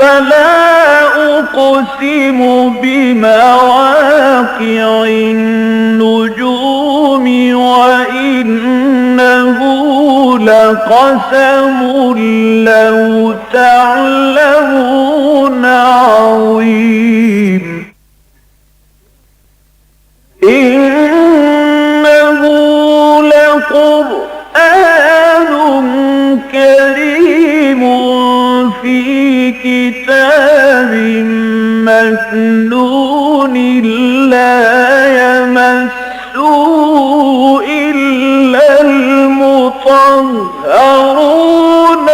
فلا أقسم بمواقع النجوم وإنه لقسم لو تعلمون عظيم إنه لقرآن كريم في كتاب مكنون لا يمسه إلا المطهرون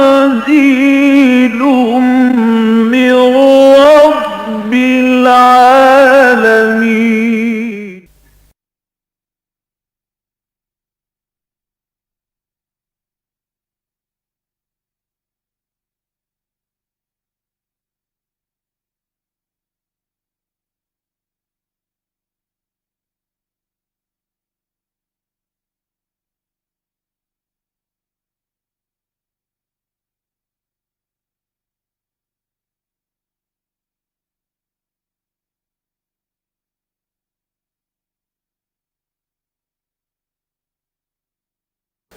تنزيل من رب العالمين.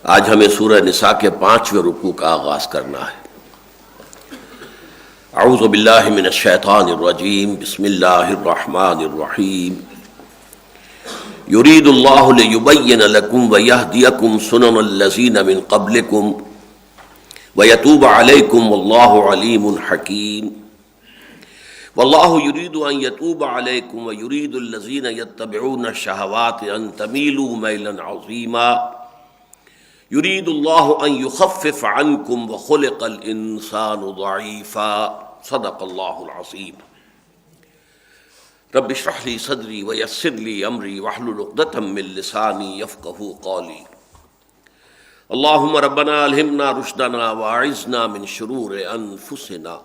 آج ہمیں سورہ نساء کے 5ویں رکوع کا آغاز کرنا ہے۔ اعوذ باللہ من الشیطان الرجیم، بسم اللہ الرحمن الرحیم۔ یرید اللہ لیبین لکم ویہدیکم سنن الذین من قبلکم ویتوب علیکم واللہ علیم حکیم۔ واللہ یرید ان یتوب علیکم ویرید الذین یتبعون الشہوات ان تمیلوا میلا عظیما۔ یرید اللہ ان یخفف عنکم وخلق الانسان ضعیفا۔ صدق اللہ العظیم۔ رب اشرح لی صدری ویسر لی امری واحلل عقدۃ من لسانی یفقہوا قولی۔ اللہم ربنا الہمنا رشدنا واعذنا من شرور انفسنا۔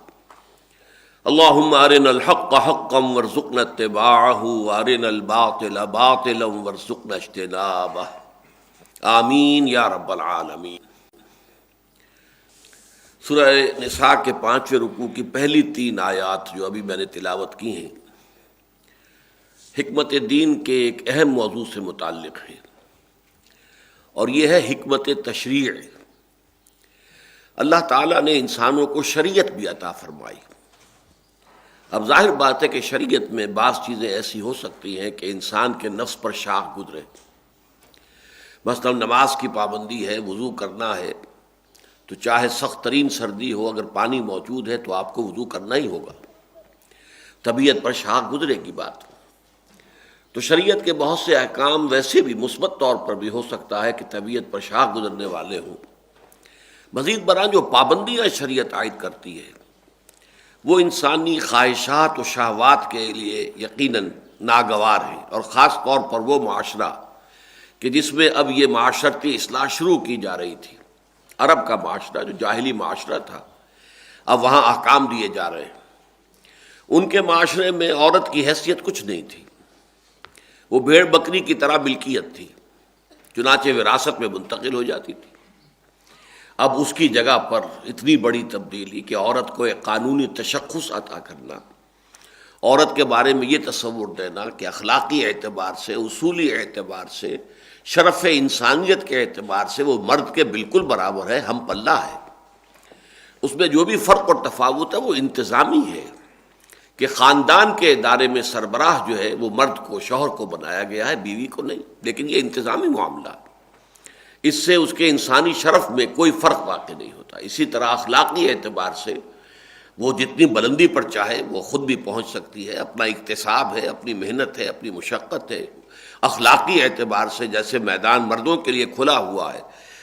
اللہم ارنا الحق حقا وارزقنا اتباعہ وارنا الباطل باطلا وارزقنا اجتنابہ، آمین یا رب العالمین۔ سورہ نساء کے 5ویں رکوع کی پہلی 3 آیات جو ابھی میں نے تلاوت کی ہیں، حکمت دین کے ایک اہم موضوع سے متعلق ہیں، اور یہ ہے حکمت تشریع۔ اللہ تعالیٰ نے انسانوں کو شریعت بھی عطا فرمائی۔ اب ظاہر بات ہے کہ شریعت میں بعض چیزیں ایسی ہو سکتی ہیں کہ انسان کے نفس پر شاق گزرے۔ مثلا نماز کی پابندی ہے، وضو کرنا ہے، تو چاہے سخت ترین سردی ہو، اگر پانی موجود ہے تو آپ کو وضو کرنا ہی ہوگا، طبیعت پر شاق گزرے گی بات۔ تو شریعت کے بہت سے احکام ویسے بھی مثبت طور پر بھی ہو سکتا ہے کہ طبیعت پر شاق گزرنے والے ہوں۔ مزید برآں جو پابندیاں شریعت عائد کرتی ہے وہ انسانی خواہشات و شہوات کے لیے یقیناً ناگوار ہیں، اور خاص طور پر وہ معاشرہ کہ جس میں اب یہ معاشرتی اصلاح شروع کی جا رہی تھی۔ عرب کا معاشرہ جو جاہلی معاشرہ تھا، اب وہاں احکام دیے جا رہے ہیں۔ ان کے معاشرے میں عورت کی حیثیت کچھ نہیں تھی، وہ بھیڑ بکری کی طرح ملکیت تھی، چنانچہ وراثت میں منتقل ہو جاتی تھی۔ اب اس کی جگہ پر اتنی بڑی تبدیلی کہ عورت کو ایک قانونی تشخص عطا کرنا، عورت کے بارے میں یہ تصور دینا کہ اخلاقی اعتبار سے، اصولی اعتبار سے، شرف انسانیت کے اعتبار سے وہ مرد کے بالکل برابر ہے، ہم پلہ ہے۔ اس میں جو بھی فرق اور تفاوت ہے وہ انتظامی ہے کہ خاندان کے ادارے میں سربراہ جو ہے وہ مرد کو، شوہر کو بنایا گیا ہے، بیوی کو نہیں، لیکن یہ انتظامی معاملہ ہے۔ اس سے اس کے انسانی شرف میں کوئی فرق واقع نہیں ہوتا۔ اسی طرح اخلاقی اعتبار سے وہ جتنی بلندی پر چاہے وہ خود بھی پہنچ سکتی ہے، اپنا اکتساب ہے، اپنی محنت ہے، اپنی مشقت ہے۔ اخلاقی اعتبار سے جیسے میدان مردوں کے لیے کھلا ہوا ہے،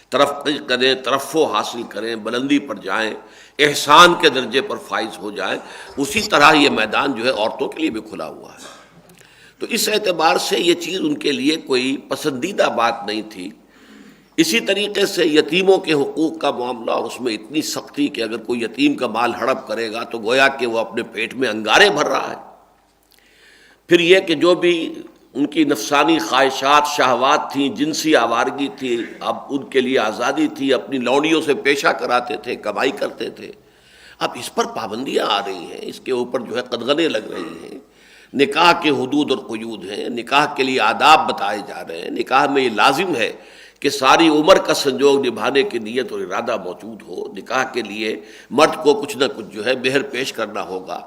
ترقی کریں، ترفع حاصل کریں، بلندی پر جائیں، احسان کے درجے پر فائز ہو جائیں، اسی طرح یہ میدان جو ہے عورتوں کے لیے بھی کھلا ہوا ہے۔ تو اس اعتبار سے یہ چیز ان کے لیے کوئی پسندیدہ بات نہیں تھی۔ اسی طریقے سے یتیموں کے حقوق کا معاملہ، اور اس میں اتنی سختی کہ اگر کوئی یتیم کا مال ہڑپ کرے گا تو گویا کہ وہ اپنے پیٹ میں انگارے بھر رہا ہے۔ پھر یہ کہ جو بھی ان کی نفسانی خواہشات، شہوات تھیں، جنسی آوارگی تھی، اب ان کے لیے آزادی تھی، اپنی لونڈیوں سے پیشہ کراتے تھے، کمائی کرتے تھے، اب اس پر پابندیاں آ رہی ہیں، اس کے اوپر جو ہے قدغنیں لگ رہی ہیں، نکاح کے حدود اور قیود ہیں، نکاح کے لیے آداب بتائے جا رہے ہیں، نکاح میں یہ لازم ہے کہ ساری عمر کا سنجوگ نبھانے کی نیت اور ارادہ موجود ہو، نکاح کے لیے مرد کو کچھ نہ کچھ جو ہے مہر پیش کرنا ہوگا.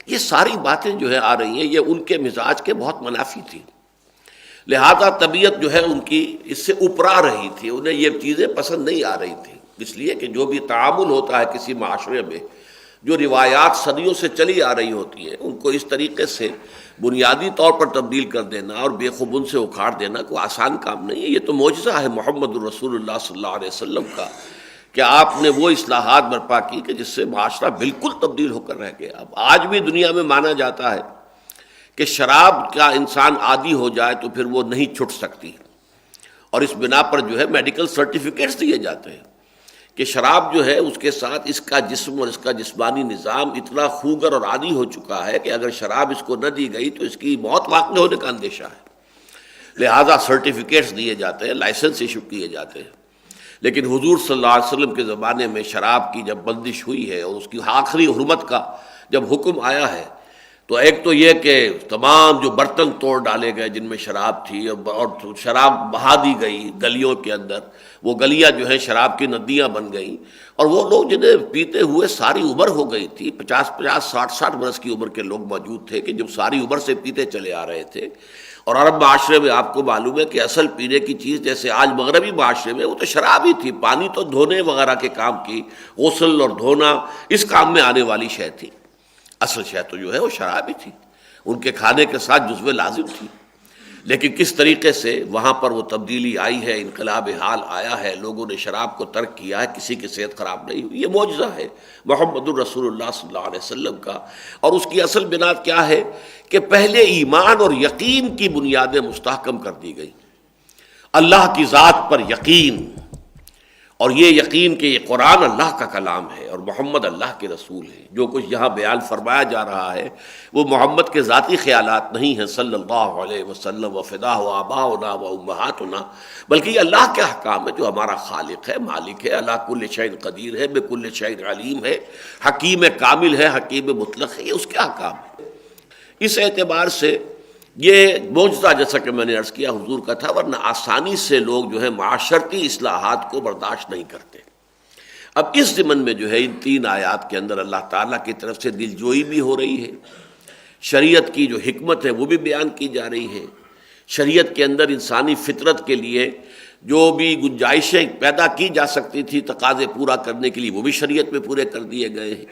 یہ ساری باتیں جو ہے آ رہی ہیں، یہ ان کے مزاج کے بہت منافی تھی، لہذا طبیعت جو ہے ان کی اس سے اپرا رہی تھی، انہیں یہ چیزیں پسند نہیں آ رہی تھیں. اس لیے کہ جو بھی تعامل ہوتا ہے کسی معاشرے میں، جو روایات صدیوں سے چلی آ رہی ہوتی ہیں، ان کو اس طریقے سے بنیادی طور پر تبدیل کر دینا اور بے خبن سے اکھاڑ دینا کوئی آسان کام نہیں ہے. یہ تو معجزہ ہے محمد الرسول اللہ صلی اللہ علیہ وسلم کا کہ آپ نے وہ اصلاحات برپا کی کہ جس سے معاشرہ بالکل تبدیل ہو کر رہ گیا. اب آج بھی دنیا میں مانا جاتا ہے کہ شراب کا انسان عادی ہو جائے تو پھر وہ نہیں چھٹ سکتی، اور اس بنا پر جو ہے میڈیکل سرٹیفکیٹس دیے جاتے ہیں کہ شراب جو ہے اس کے ساتھ اس کا جسم اور اس کا جسمانی نظام اتنا خوگر اور عادی ہو چکا ہے کہ اگر شراب اس کو نہ دی گئی تو اس کی موت واقع ہونے کا اندیشہ ہے. لہذا سرٹیفکیٹس دیے جاتے ہیں، لائسنس ایشو کیے جاتے ہیں. لیکن حضور صلی اللہ علیہ وسلم کے زمانے میں شراب کی جب بندش ہوئی ہے اور اس کی آخری حرمت کا جب حکم آیا ہے، تو ایک تو یہ کہ تمام جو برتن توڑ ڈالے گئے جن میں شراب تھی، اور شراب بہا دی گئی گلیوں کے اندر، وہ گلیاں جو ہیں شراب کی ندیاں بن گئیں، اور وہ لوگ جنہیں پیتے ہوئے ساری عمر ہو گئی تھی، 50 60 برس کی عمر کے لوگ موجود تھے کہ جب ساری عمر سے پیتے چلے آ رہے تھے. اور عرب معاشرے میں آپ کو معلوم ہے کہ اصل پینے کی چیز جیسے آج مغربی معاشرے میں وہ تو شراب ہی تھی، پانی تو دھونے وغیرہ کے کام کی، غسل اور دھونا اس کام میں آنے والی شے تھی. اصل شے تو جو ہے وہ شراب ہی تھی، ان کے کھانے کے ساتھ جزو لازم تھی. لیکن کس طریقے سے وہاں پر وہ تبدیلی آئی ہے، انقلاب حال آیا ہے، لوگوں نے شراب کو ترک کیا ہے، کسی کی صحت خراب نہیں ہوئی. یہ معجزہ ہے محمد الرسول اللہ صلی اللہ علیہ وسلم کا. اور اس کی اصل بنیاد کیا ہے کہ پہلے ایمان اور یقین کی بنیادیں مستحکم کر دی گئی. اللہ کی ذات پر یقین، اور یہ یقین کہ یہ قرآن اللہ کا کلام ہے اور محمد اللہ کے رسول ہے. جو کچھ یہاں بیان فرمایا جا رہا ہے وہ محمد کے ذاتی خیالات نہیں ہیں صلی اللہ علیہ وسلم، وفداہ آباؤنا و امہاتنا، بلکہ یہ اللہ کے احکام ہے جو ہمارا خالق ہے، مالک ہے، اللہ کل شیء قدیر ہے، بکل شیء علیم ہے، حکیم کامل ہے، حکیم مطلق ہے. یہ اس کے احکام ہے. اس اعتبار سے یہ معجزہ جیسا کہ میں نے عرض کیا حضور کا تھا، ورنہ آسانی سے لوگ جو ہے معاشرتی اصلاحات کو برداشت نہیں کرتے. اب اس ضمن میں جو ہے ان 3 آیات کے اندر اللہ تعالیٰ کی طرف سے دل جوئی بھی ہو رہی ہے، شریعت کی جو حکمت ہے وہ بھی بیان کی جا رہی ہے. شریعت کے اندر انسانی فطرت کے لیے جو بھی گنجائشیں پیدا کی جا سکتی تھی تقاضے پورا کرنے کے لیے وہ بھی شریعت میں پورے کر دیے گئے ہیں.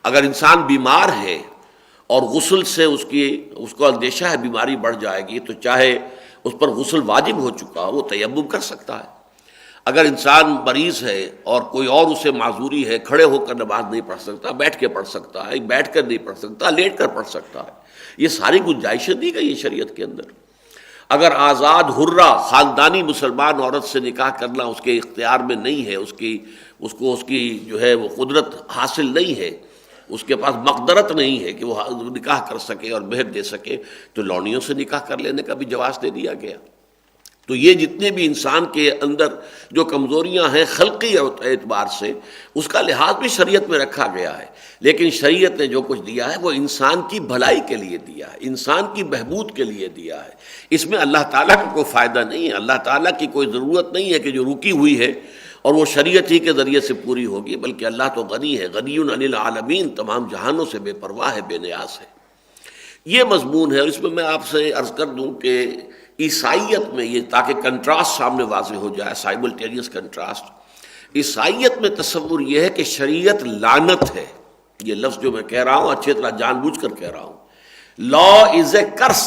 اگر انسان بیمار ہے اور غسل سے اس کو اندیشہ ہے بیماری بڑھ جائے گی، تو چاہے اس پر غسل واجب ہو چکا ہو وہ تیمم کر سکتا ہے. اگر انسان مریض ہے اور کوئی اور اسے معذوری ہے، کھڑے ہو کر نماز نہیں پڑھ سکتا، بیٹھ کے پڑھ سکتا ہے، بیٹھ کر نہیں پڑھ سکتا، لیٹ کر پڑھ سکتا ہے. یہ ساری گنجائشیں دی گئی ہیں شریعت کے اندر. اگر آزاد حرہ خاندانی مسلمان عورت سے نکاح کرنا اس کے اختیار میں نہیں ہے، اس کی جو ہے وہ قدرت حاصل نہیں ہے، اس کے پاس مقدرت نہیں ہے کہ وہ نکاح کر سکے اور مہر دے سکے، تو لونیوں سے نکاح کر لینے کا بھی جواز دے دیا گیا. تو یہ جتنے بھی انسان کے اندر جو کمزوریاں ہیں خلقی اعتبار سے، اس کا لحاظ بھی شریعت میں رکھا گیا ہے. لیکن شریعت نے جو کچھ دیا ہے وہ انسان کی بھلائی کے لیے دیا ہے، انسان کی بہبود کے لیے دیا ہے. اس میں اللہ تعالیٰ کا کوئی فائدہ نہیں ہے، اللہ تعالیٰ کی کوئی ضرورت نہیں ہے کہ جو رکی ہوئی ہے اور وہ شریعت ہی کے ذریعے سے پوری ہوگی، بلکہ اللہ تو غنی ہے، غنی عن العالمین، تمام جہانوں سے بے پرواہ ہے، بے نیاز ہے. یہ مضمون ہے. اور اس میں میں آپ سے عرض کر دوں کہ عیسائیت میں یہ تاکہ کنٹراسٹ سامنے واضح ہو جائے، سائملٹینیس کنٹراسٹ، عیسائیت میں تصور یہ ہے کہ شریعت لعنت ہے. یہ لفظ جو میں کہہ رہا ہوں اچھی طرح جان بوجھ کر کہہ رہا ہوں، لا از اے کرس.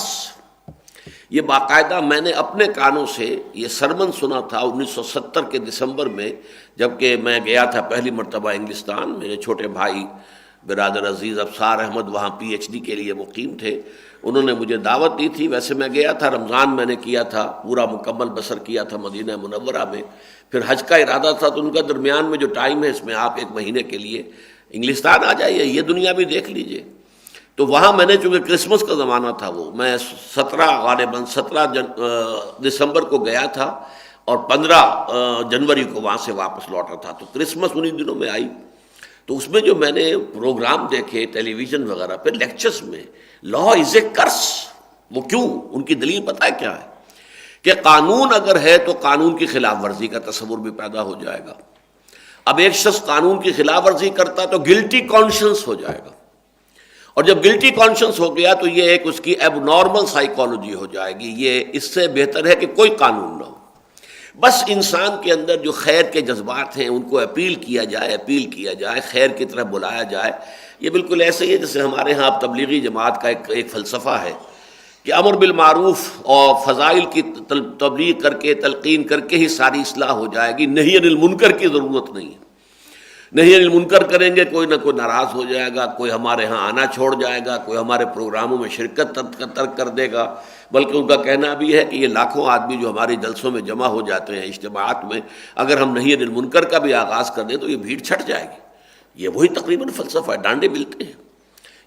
یہ باقاعدہ میں نے اپنے کانوں سے یہ سرمن سنا تھا 1970 کے دسمبر میں، جبکہ میں گیا تھا پہلی مرتبہ انگلستان. میرے چھوٹے بھائی برادر عزیز ابصار احمد وہاں پی ایچ ڈی کے لیے مقیم تھے، انہوں نے مجھے دعوت دی تھی. ویسے میں گیا تھا، رمضان میں نے کیا تھا، پورا مکمل بسر کیا تھا مدینہ منورہ میں. پھر حج کا ارادہ تھا، تو ان کا درمیان میں جو ٹائم ہے اس میں آپ 1 مہینے کے لیے انگلستان آ جائیے، یہ دنیا بھی دیکھ لیجئے. تو وہاں میں نے چونکہ کرسمس کا زمانہ تھا، وہ میں 17 دسمبر کو گیا تھا اور 15 جنوری کو وہاں سے واپس لوٹا تھا. تو کرسمس انہی دنوں میں آئی. تو اس میں جو میں نے پروگرام دیکھے ٹیلی ویژن وغیرہ پہ لیکچرز میں، لا از اے کرس، وہ کیوں؟ ان کی دلیل پتہ ہے کیا ہے؟ کہ قانون اگر ہے تو قانون کی خلاف ورزی کا تصور بھی پیدا ہو جائے گا۔ اب ایک شخص قانون کی خلاف ورزی کرتا تو گلٹی کانشنس ہو جائے گا، اور جب گلٹی کانشنس ہو گیا تو یہ ایک اس کی ایب نارمل سائیکالوجی ہو جائے گی۔ یہ اس سے بہتر ہے کہ کوئی قانون نہ ہو، بس انسان کے اندر جو خیر کے جذبات ہیں ان کو اپیل کیا جائے، خیر کی طرف بلایا جائے۔ یہ بالکل ایسے ہی ہے جیسے ہمارے ہاں اب تبلیغی جماعت کا ایک فلسفہ ہے کہ امر بالمعروف اور فضائل کی تبلیغ کر کے، تلقین کر کے ہی ساری اصلاح ہو جائے گی، نہی عن المنکر کی ضرورت نہیں ہے۔ نہی عن المنکر کریں گے کوئی نہ کوئی ناراض ہو جائے گا، کوئی ہمارے ہاں آنا چھوڑ جائے گا، کوئی ہمارے پروگراموں میں شرکت ترک کر دے گا، بلکہ ان کا کہنا بھی ہے کہ یہ لاکھوں آدمی جو ہمارے جلسوں میں جمع ہو جاتے ہیں، اجتماعات میں، اگر ہم نہی عن المنکر کا بھی آغاز کر دیں تو یہ بھیڑ چھٹ جائے گی۔ یہ وہی تقریباً فلسفہ ہے، ڈانڈے ملتے ہیں۔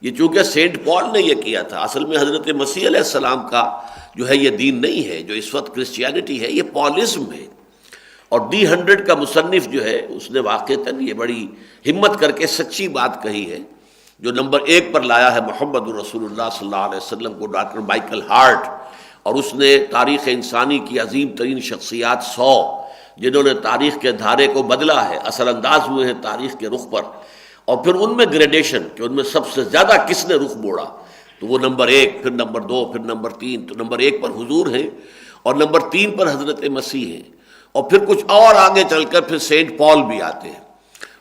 یہ چونکہ سینٹ پال نے یہ کیا تھا، اصل میں حضرت مسیح علیہ السلام کا جو ہے یہ دین نہیں ہے، جو اس وقت کرسچینٹی ہے، یہ پالزم ہے۔ اور D100 کا مصنف جو ہے اس نے واقعتاً یہ بڑی ہمت کر کے سچی بات کہی ہے، جو نمبر 1 پر لایا ہے محمد الرسول اللہ صلی اللہ علیہ وسلم کو، ڈاکٹر مائیکل ہارٹ، اور اس نے تاریخ انسانی کی عظیم ترین شخصیات 100 جنہوں نے تاریخ کے دھارے کو بدلا ہے، اثر انداز ہوئے ہیں تاریخ کے رخ پر، اور پھر ان میں گریڈیشن کہ ان میں سب سے زیادہ کس نے رخ موڑا، تو وہ نمبر 1، پھر نمبر 2، پھر نمبر 3۔ تو نمبر 1 پر حضور ہیں، اور نمبر 3 پر حضرت مسیح ہیں، اور پھر کچھ اور آگے چل کر پھر سینٹ پال بھی آتے ہیں۔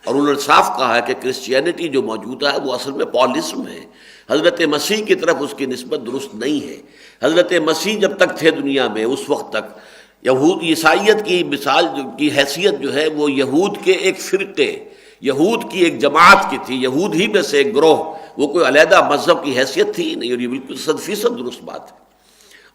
اور انہوں نے صاف کہا ہے کہ کرسچینٹی جو موجودہ ہے وہ اصل میں پالزم ہے، حضرت مسیح کی طرف اس کی نسبت درست نہیں ہے۔ حضرت مسیح جب تک تھے دنیا میں اس وقت تک یہود عیسائیت کی مثال کی حیثیت جو ہے وہ یہود کے ایک فرقے، یہود کی ایک جماعت کی تھی، یہود ہی میں سے ایک گروہ، وہ کوئی علیحدہ مذہب کی حیثیت تھی نہیں، اور یہ بالکل 100% درست بات ہے۔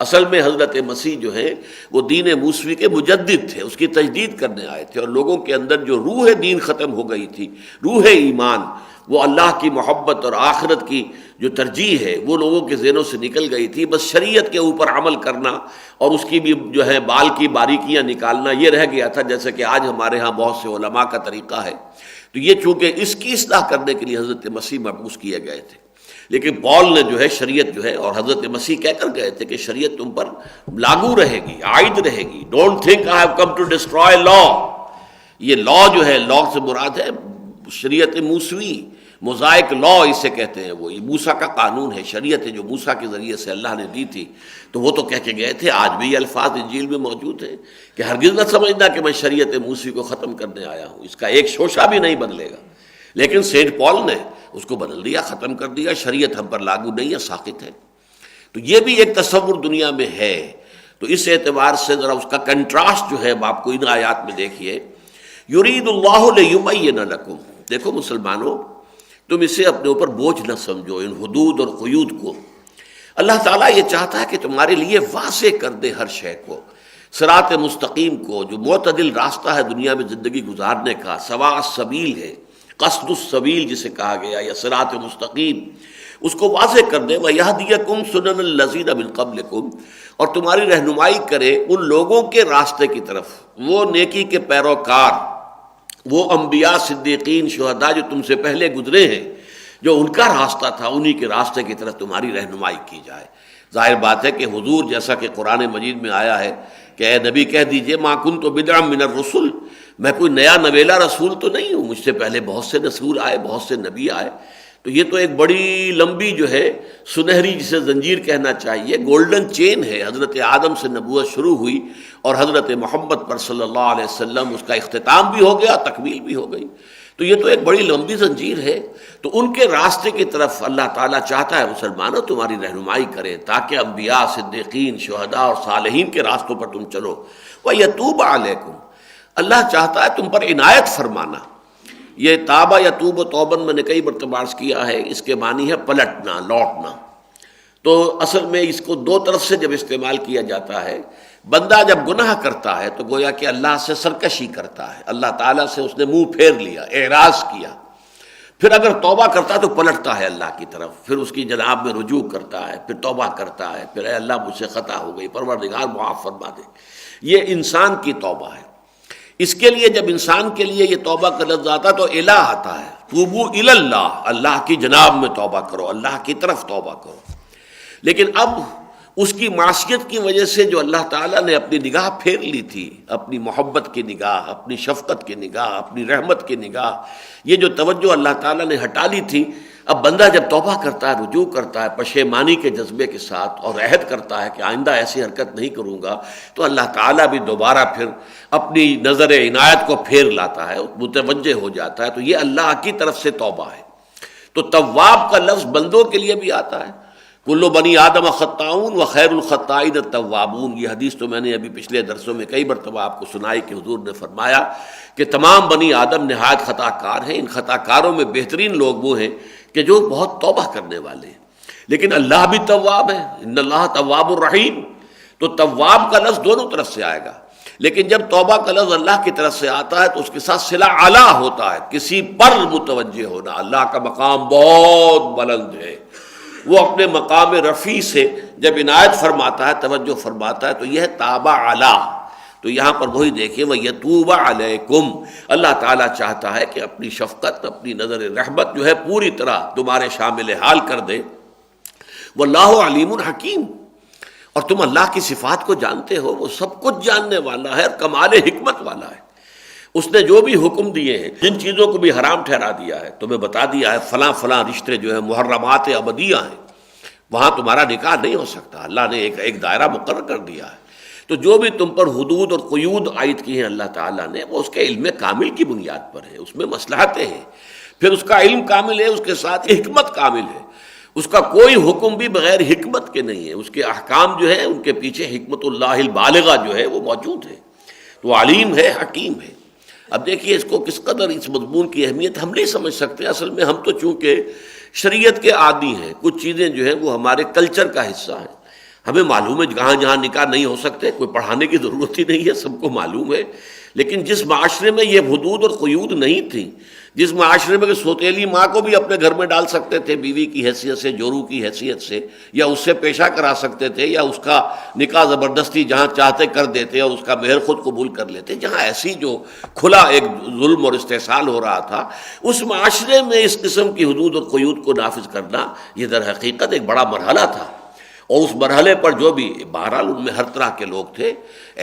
اصل میں حضرت مسیح جو ہے وہ دین موسوی کے مجدد تھے، اس کی تجدید کرنے آئے تھے، اور لوگوں کے اندر جو روح دین ختم ہو گئی تھی، روح ایمان، وہ اللہ کی محبت اور آخرت کی جو ترجیح ہے وہ لوگوں کے ذہنوں سے نکل گئی تھی۔ بس شریعت کے اوپر عمل کرنا اور اس کی بھی جو ہے بال کی باریکیاں نکالنا یہ رہ گیا تھا، جیسے کہ آج ہمارے ہاں بہت سے علماء کا طریقہ ہے۔ تو یہ چونکہ اس کی اصلاح کرنے کے لیے حضرت مسیح مبعوث کیے گئے تھے، لیکن پال نے جو ہے شریعت جو ہے، اور حضرت مسیح کہہ کر گئے تھے کہ شریعت تم پر لاگو رہے گی، عائد رہے گی۔ Don't think I have come to destroy law. یہ لا جو ہے، لا سے مراد ہے شریعت موسوی، موزائک لا اسے کہتے ہیں، وہ یہ موسیٰ کا قانون ہے، شریعت ہے جو موسیٰ کے ذریعے سے اللہ نے دی تھی۔ تو وہ تو کہہ کے گئے تھے، آج بھی یہ الفاظ انجیل میں موجود ہیں کہ ہرگز نہ سمجھنا کہ میں شریعت موسیٰ کو ختم کرنے آیا ہوں، اس کا ایک شوشہ بھی نہیں بدلے گا۔ لیکن سینٹ پال نے اس کو بدل دیا، ختم کر دیا، شریعت ہم پر لاگو نہیں ہے، ساقط ہے۔ تو یہ بھی ایک تصور دنیا میں ہے۔ تو اس اعتبار سے ذرا اس کا کنٹراسٹ جو ہے آپ کو ان آیات میں دیکھیے، یرید اللہ لیبین لکم۔ دیکھو مسلمانوں، تم اسے اپنے اوپر بوجھ نہ سمجھو، ان حدود اور قیود کو۔ اللہ تعالیٰ یہ چاہتا ہے کہ تمہارے لیے واضح کر دے ہر شے کو، صراط مستقیم کو، جو معتدل راستہ ہے دنیا میں زندگی گزارنے کا، سواء السبیل ہے، قصد السبیل جسے کہا گیا، یا صراط مستقیم، اس کو واضح کر دے۔ وَيَهْدِيَكُمْ سُنَنَ الَّذِينَ مِن قَبْلِكُمْ، اور تمہاری رہنمائی کرے ان لوگوں کے راستے کی طرف، وہ نیکی کے پیروکار، وہ انبیاء، صدیقین، شہداء جو تم سے پہلے گزرے ہیں، جو ان کا راستہ تھا، انہی کے راستے کی طرف تمہاری رہنمائی کی جائے۔ ظاہر بات ہے کہ حضور، جیسا کہ قرآن مجید میں آیا ہے کہ اے نبی کہہ دیجئے ما کنت بدعا من الرسل، میں کوئی نیا نویلا رسول تو نہیں ہوں، مجھ سے پہلے بہت سے رسول آئے، بہت سے نبی آئے۔ تو یہ تو ایک بڑی لمبی جو ہے سنہری، جسے زنجیر کہنا چاہیے، گولڈن چین ہے۔ حضرت آدم سے نبوت شروع ہوئی اور حضرت محمد پر صلی اللہ علیہ وسلم اس کا اختتام بھی ہو گیا، تکمیل بھی ہو گئی۔ تو یہ تو ایک بڑی لمبی زنجیر ہے۔ تو ان کے راستے کی طرف اللہ تعالیٰ چاہتا ہے مسلمانوں تمہاری رہنمائی کرے، تاکہ انبیاء، صدیقین، شہداء اور صالحین کے راستوں پر تم چلو۔ وَيَتُوبَ عَلَيْكُمْ، اللہ چاہتا ہے تم پر عنایت فرمانا۔ یہ تابہ یتوب و توبن میں نے کئی مرتبہ عرض کیا ہے، اس کے معنی ہے پلٹنا، لوٹنا۔ تو اصل میں اس کو دو طرف سے جب استعمال کیا جاتا ہے، بندہ جب گناہ کرتا ہے تو گویا کہ اللہ سے سرکشی کرتا ہے، اللہ تعالیٰ سے اس نے منہ پھیر لیا، اعراض کیا۔ پھر اگر توبہ کرتا ہے تو پلٹتا ہے اللہ کی طرف، پھر اس کی جناب میں رجوع کرتا ہے، پھر توبہ کرتا ہے، پھر اے اللہ مجھ سے خطا ہو گئی، پروردگار معاف فرما دے۔ یہ انسان کی توبہ ہے۔ اس کے لیے جب انسان کے لیے یہ توبہ کا لفظ آتا ہے تو الہ آتا ہے، توبو الی اللہ، اللہ کی جناب میں توبہ کرو، اللہ کی طرف توبہ کرو۔ لیکن اب اس کی معصیت کی وجہ سے جو اللہ تعالیٰ نے اپنی نگاہ پھیر لی تھی، اپنی محبت کی نگاہ، اپنی شفقت کی نگاہ، اپنی رحمت کی نگاہ، یہ جو توجہ اللہ تعالیٰ نے ہٹا لی تھی، اب بندہ جب توبہ کرتا ہے، رجوع کرتا ہے پشیمانی کے جذبے کے ساتھ اور عہد کرتا ہے کہ آئندہ ایسی حرکت نہیں کروں گا، تو اللہ تعالیٰ بھی دوبارہ پھر اپنی نظر عنایت کو پھیر لاتا ہے، متوجہ ہو جاتا ہے۔ تو یہ اللہ کی طرف سے توبہ ہے۔ تو تواب کا لفظ بندوں کے لیے بھی آتا ہے، کل بنی آدم خطاؤن و خیر الخطائین التوابون۔ یہ حدیث تو میں نے ابھی پچھلے درسوں میں کئی مرتبہ آپ کو سنائی کہ حضور نے فرمایا کہ تمام بنی آدم نہایت خطا کار ہیں، ان خطا کاروں میں بہترین لوگ وہ ہیں کہ جو بہت توبہ کرنے والے ہیں، لیکن اللہ بھی تواب ہے، ان اللہ تواب الرحیم۔ تو تواب کا لفظ دونوں طرف سے آئے گا، لیکن جب توبہ کا لفظ اللہ کی طرف سے آتا ہے تو اس کے ساتھ صلہ اعلیٰ ہوتا ہے، کسی پر متوجہ ہونا۔ اللہ کا مقام بہت بلند ہے، وہ اپنے مقام رفیع سے جب عنایت فرماتا ہے، توجہ فرماتا ہے، تو یہ ہے تابع اعلیٰ۔ تو یہاں پر وہی دیکھیں وَيَتُوبَ عَلَيْكُمْ، اللہ تعالیٰ چاہتا ہے کہ اپنی شفقت، اپنی نظر رحمت جو ہے پوری طرح تمہارے شامل حال کر دے۔ وَاللَّهُ عَلِيمٌ حَكِيمٌ، اور تم اللہ کی صفات کو جانتے ہو، وہ سب کچھ جاننے والا ہے اور کمال حکمت والا ہے۔ اس نے جو بھی حکم دیے ہیں، جن چیزوں کو بھی حرام ٹھہرا دیا ہے، تمہیں بتا دیا ہے فلاں فلاں رشتے جو ہیں محرمات ابدیہ ہیں، وہاں تمہارا نکاح نہیں ہو سکتا، اللہ نے ایک دائرہ مقرر کر دیا ہے۔ تو جو بھی تم پر حدود اور قیود عائد کی ہیں اللہ تعالیٰ نے، وہ اس کے علم کامل کی بنیاد پر ہے، اس میں مصلحتیں ہیں، پھر اس کا علم کامل ہے، اس کے ساتھ حکمت کامل ہے۔ اس کا کوئی حکم بھی بغیر حکمت کے نہیں ہے، اس کے احکام جو ہیں ان کے پیچھے حکمت اللہ البالغہ جو ہے وہ موجود ہے۔ تو علیم ہے، حکیم ہے۔ اب دیکھیے اس کو کس قدر اس مضمون کی اہمیت ہم نہیں سمجھ سکتے، اصل میں ہم تو چونکہ شریعت کے عادی ہیں، کچھ چیزیں جو ہیں وہ ہمارے کلچر کا حصہ ہیں، ہمیں معلوم ہے جہاں جہاں نکاح نہیں ہو سکتے، کوئی پڑھانے کی ضرورت ہی نہیں ہے، سب کو معلوم ہے۔ لیکن جس معاشرے میں یہ حدود اور قیود نہیں تھی، جس معاشرے میں کہ سوتیلی ماں کو بھی اپنے گھر میں ڈال سکتے تھے بیوی کی حیثیت سے، جورو کی حیثیت سے، یا اس سے پیشہ کرا سکتے تھے، یا اس کا نکاح زبردستی جہاں چاہتے کر دیتے اور اس کا مہر خود قبول کر لیتے، جہاں ایسی جو کھلا ایک ظلم اور استحصال ہو رہا تھا، اس معاشرے میں اس قسم کی حدود اور قیود کو نافذ کرنا یہ در حقیقت ایک بڑا مرحلہ تھا۔ اور اس مرحلے پر جو بھی بہرحال ان میں ہر طرح کے لوگ تھے،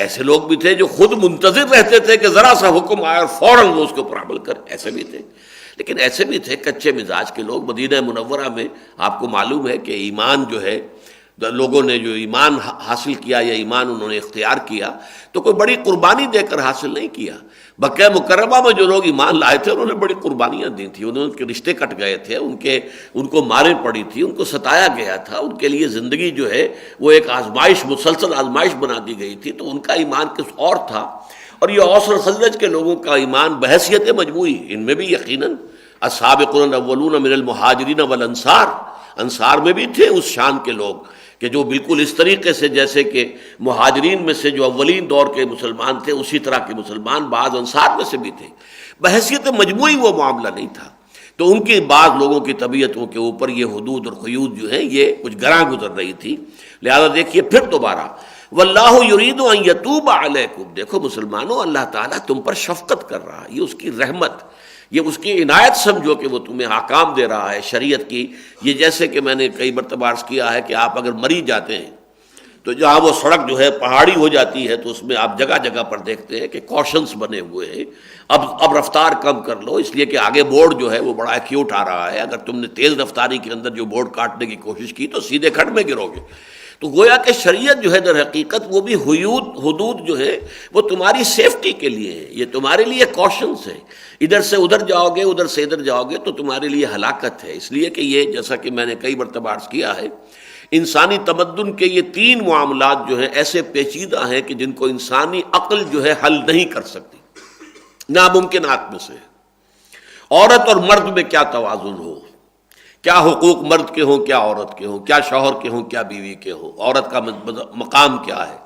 ایسے لوگ بھی تھے جو خود منتظر رہتے تھے کہ ذرا سا حکم آئے اور فوراً وہ اس کے اوپر عمل کرے، ایسے بھی تھے۔ لیکن ایسے بھی تھے کچے مزاج کے لوگ۔ مدینہ منورہ میں آپ کو معلوم ہے کہ ایمان جو ہے، لوگوں نے جو ایمان حاصل کیا یا ایمان انہوں نے اختیار کیا، تو کوئی بڑی قربانی دے کر حاصل نہیں کیا۔ مکہ مکرمہ میں جو لوگ ایمان لائے تھے انہوں نے بڑی قربانیاں دی تھیں، ان کے رشتے کٹ گئے تھے، ان کو ماریں پڑی تھی، ان کو ستایا گیا تھا، ان کے لیے زندگی جو ہے وہ ایک آزمائش، مسلسل آزمائش بنا دی گئی تھی۔ تو ان کا ایمان کچھ اور تھا، اور یہ اوس اور خزرج کے لوگوں کا ایمان بحیثیت مجموعی، ان میں بھی یقیناً السابقون الاولون من المہاجرین والانصار، انصار میں بھی تھے اس شان کے لوگ کہ جو بالکل اس طریقے سے جیسے کہ مہاجرین میں سے جو اولین دور کے مسلمان تھے اسی طرح کے مسلمان بعض انصار میں سے بھی تھے، بحیثیت مجموعی وہ معاملہ نہیں تھا۔ تو ان کی بعض لوگوں کی طبیعتوں کے اوپر یہ حدود اور قیود جو ہیں یہ کچھ گراں گزر رہی تھی۔ لہذا دیکھیے پھر دوبارہ واللہ یرید ان یتوب علیکم، دیکھو مسلمانوں اللہ تعالیٰ تم پر شفقت کر رہا ہے، یہ اس کی رحمت، یہ اس کی عنایت سمجھو کہ وہ تمہیں احکام دے رہا ہے شریعت کی۔ یہ جیسے کہ میں نے کئی مرتبہ عرض کیا ہے کہ آپ اگر مری جاتے ہیں تو جہاں وہ سڑک جو ہے پہاڑی ہو جاتی ہے تو اس میں آپ جگہ جگہ پر دیکھتے ہیں کہ کوشنز بنے ہوئے ہیں، اب رفتار کم کر لو، اس لیے کہ آگے بورڈ جو ہے وہ بڑا ایکیوٹ آ رہا ہے، اگر تم نے تیز رفتاری کے اندر جو بورڈ کاٹنے کی کوشش کی تو سیدھے کھڈ میں گرو گے۔ تو گویا کہ شریعت جو ہے در حقیقت وہ بھی حدود جو ہے وہ تمہاری سیفٹی کے لیے ہے، یہ تمہارے لیے کوشنز ہے، ادھر سے ادھر جاؤ گے، ادھر سے ادھر جاؤ گے تو تمہارے لیے ہلاکت ہے۔ اس لیے کہ یہ جیسا کہ میں نے کئی مرتبہ عرض کیا ہے، انسانی تمدن کے یہ تین معاملات جو ہیں ایسے پیچیدہ ہیں کہ جن کو انسانی عقل جو ہے حل نہیں کر سکتی، ناممکنات میں سے۔ عورت اور مرد میں کیا توازن ہو، کیا حقوق مرد کے ہوں کیا عورت کے ہوں، کیا شوہر کے ہوں کیا بیوی کے ہوں، عورت کا مقام کیا ہے،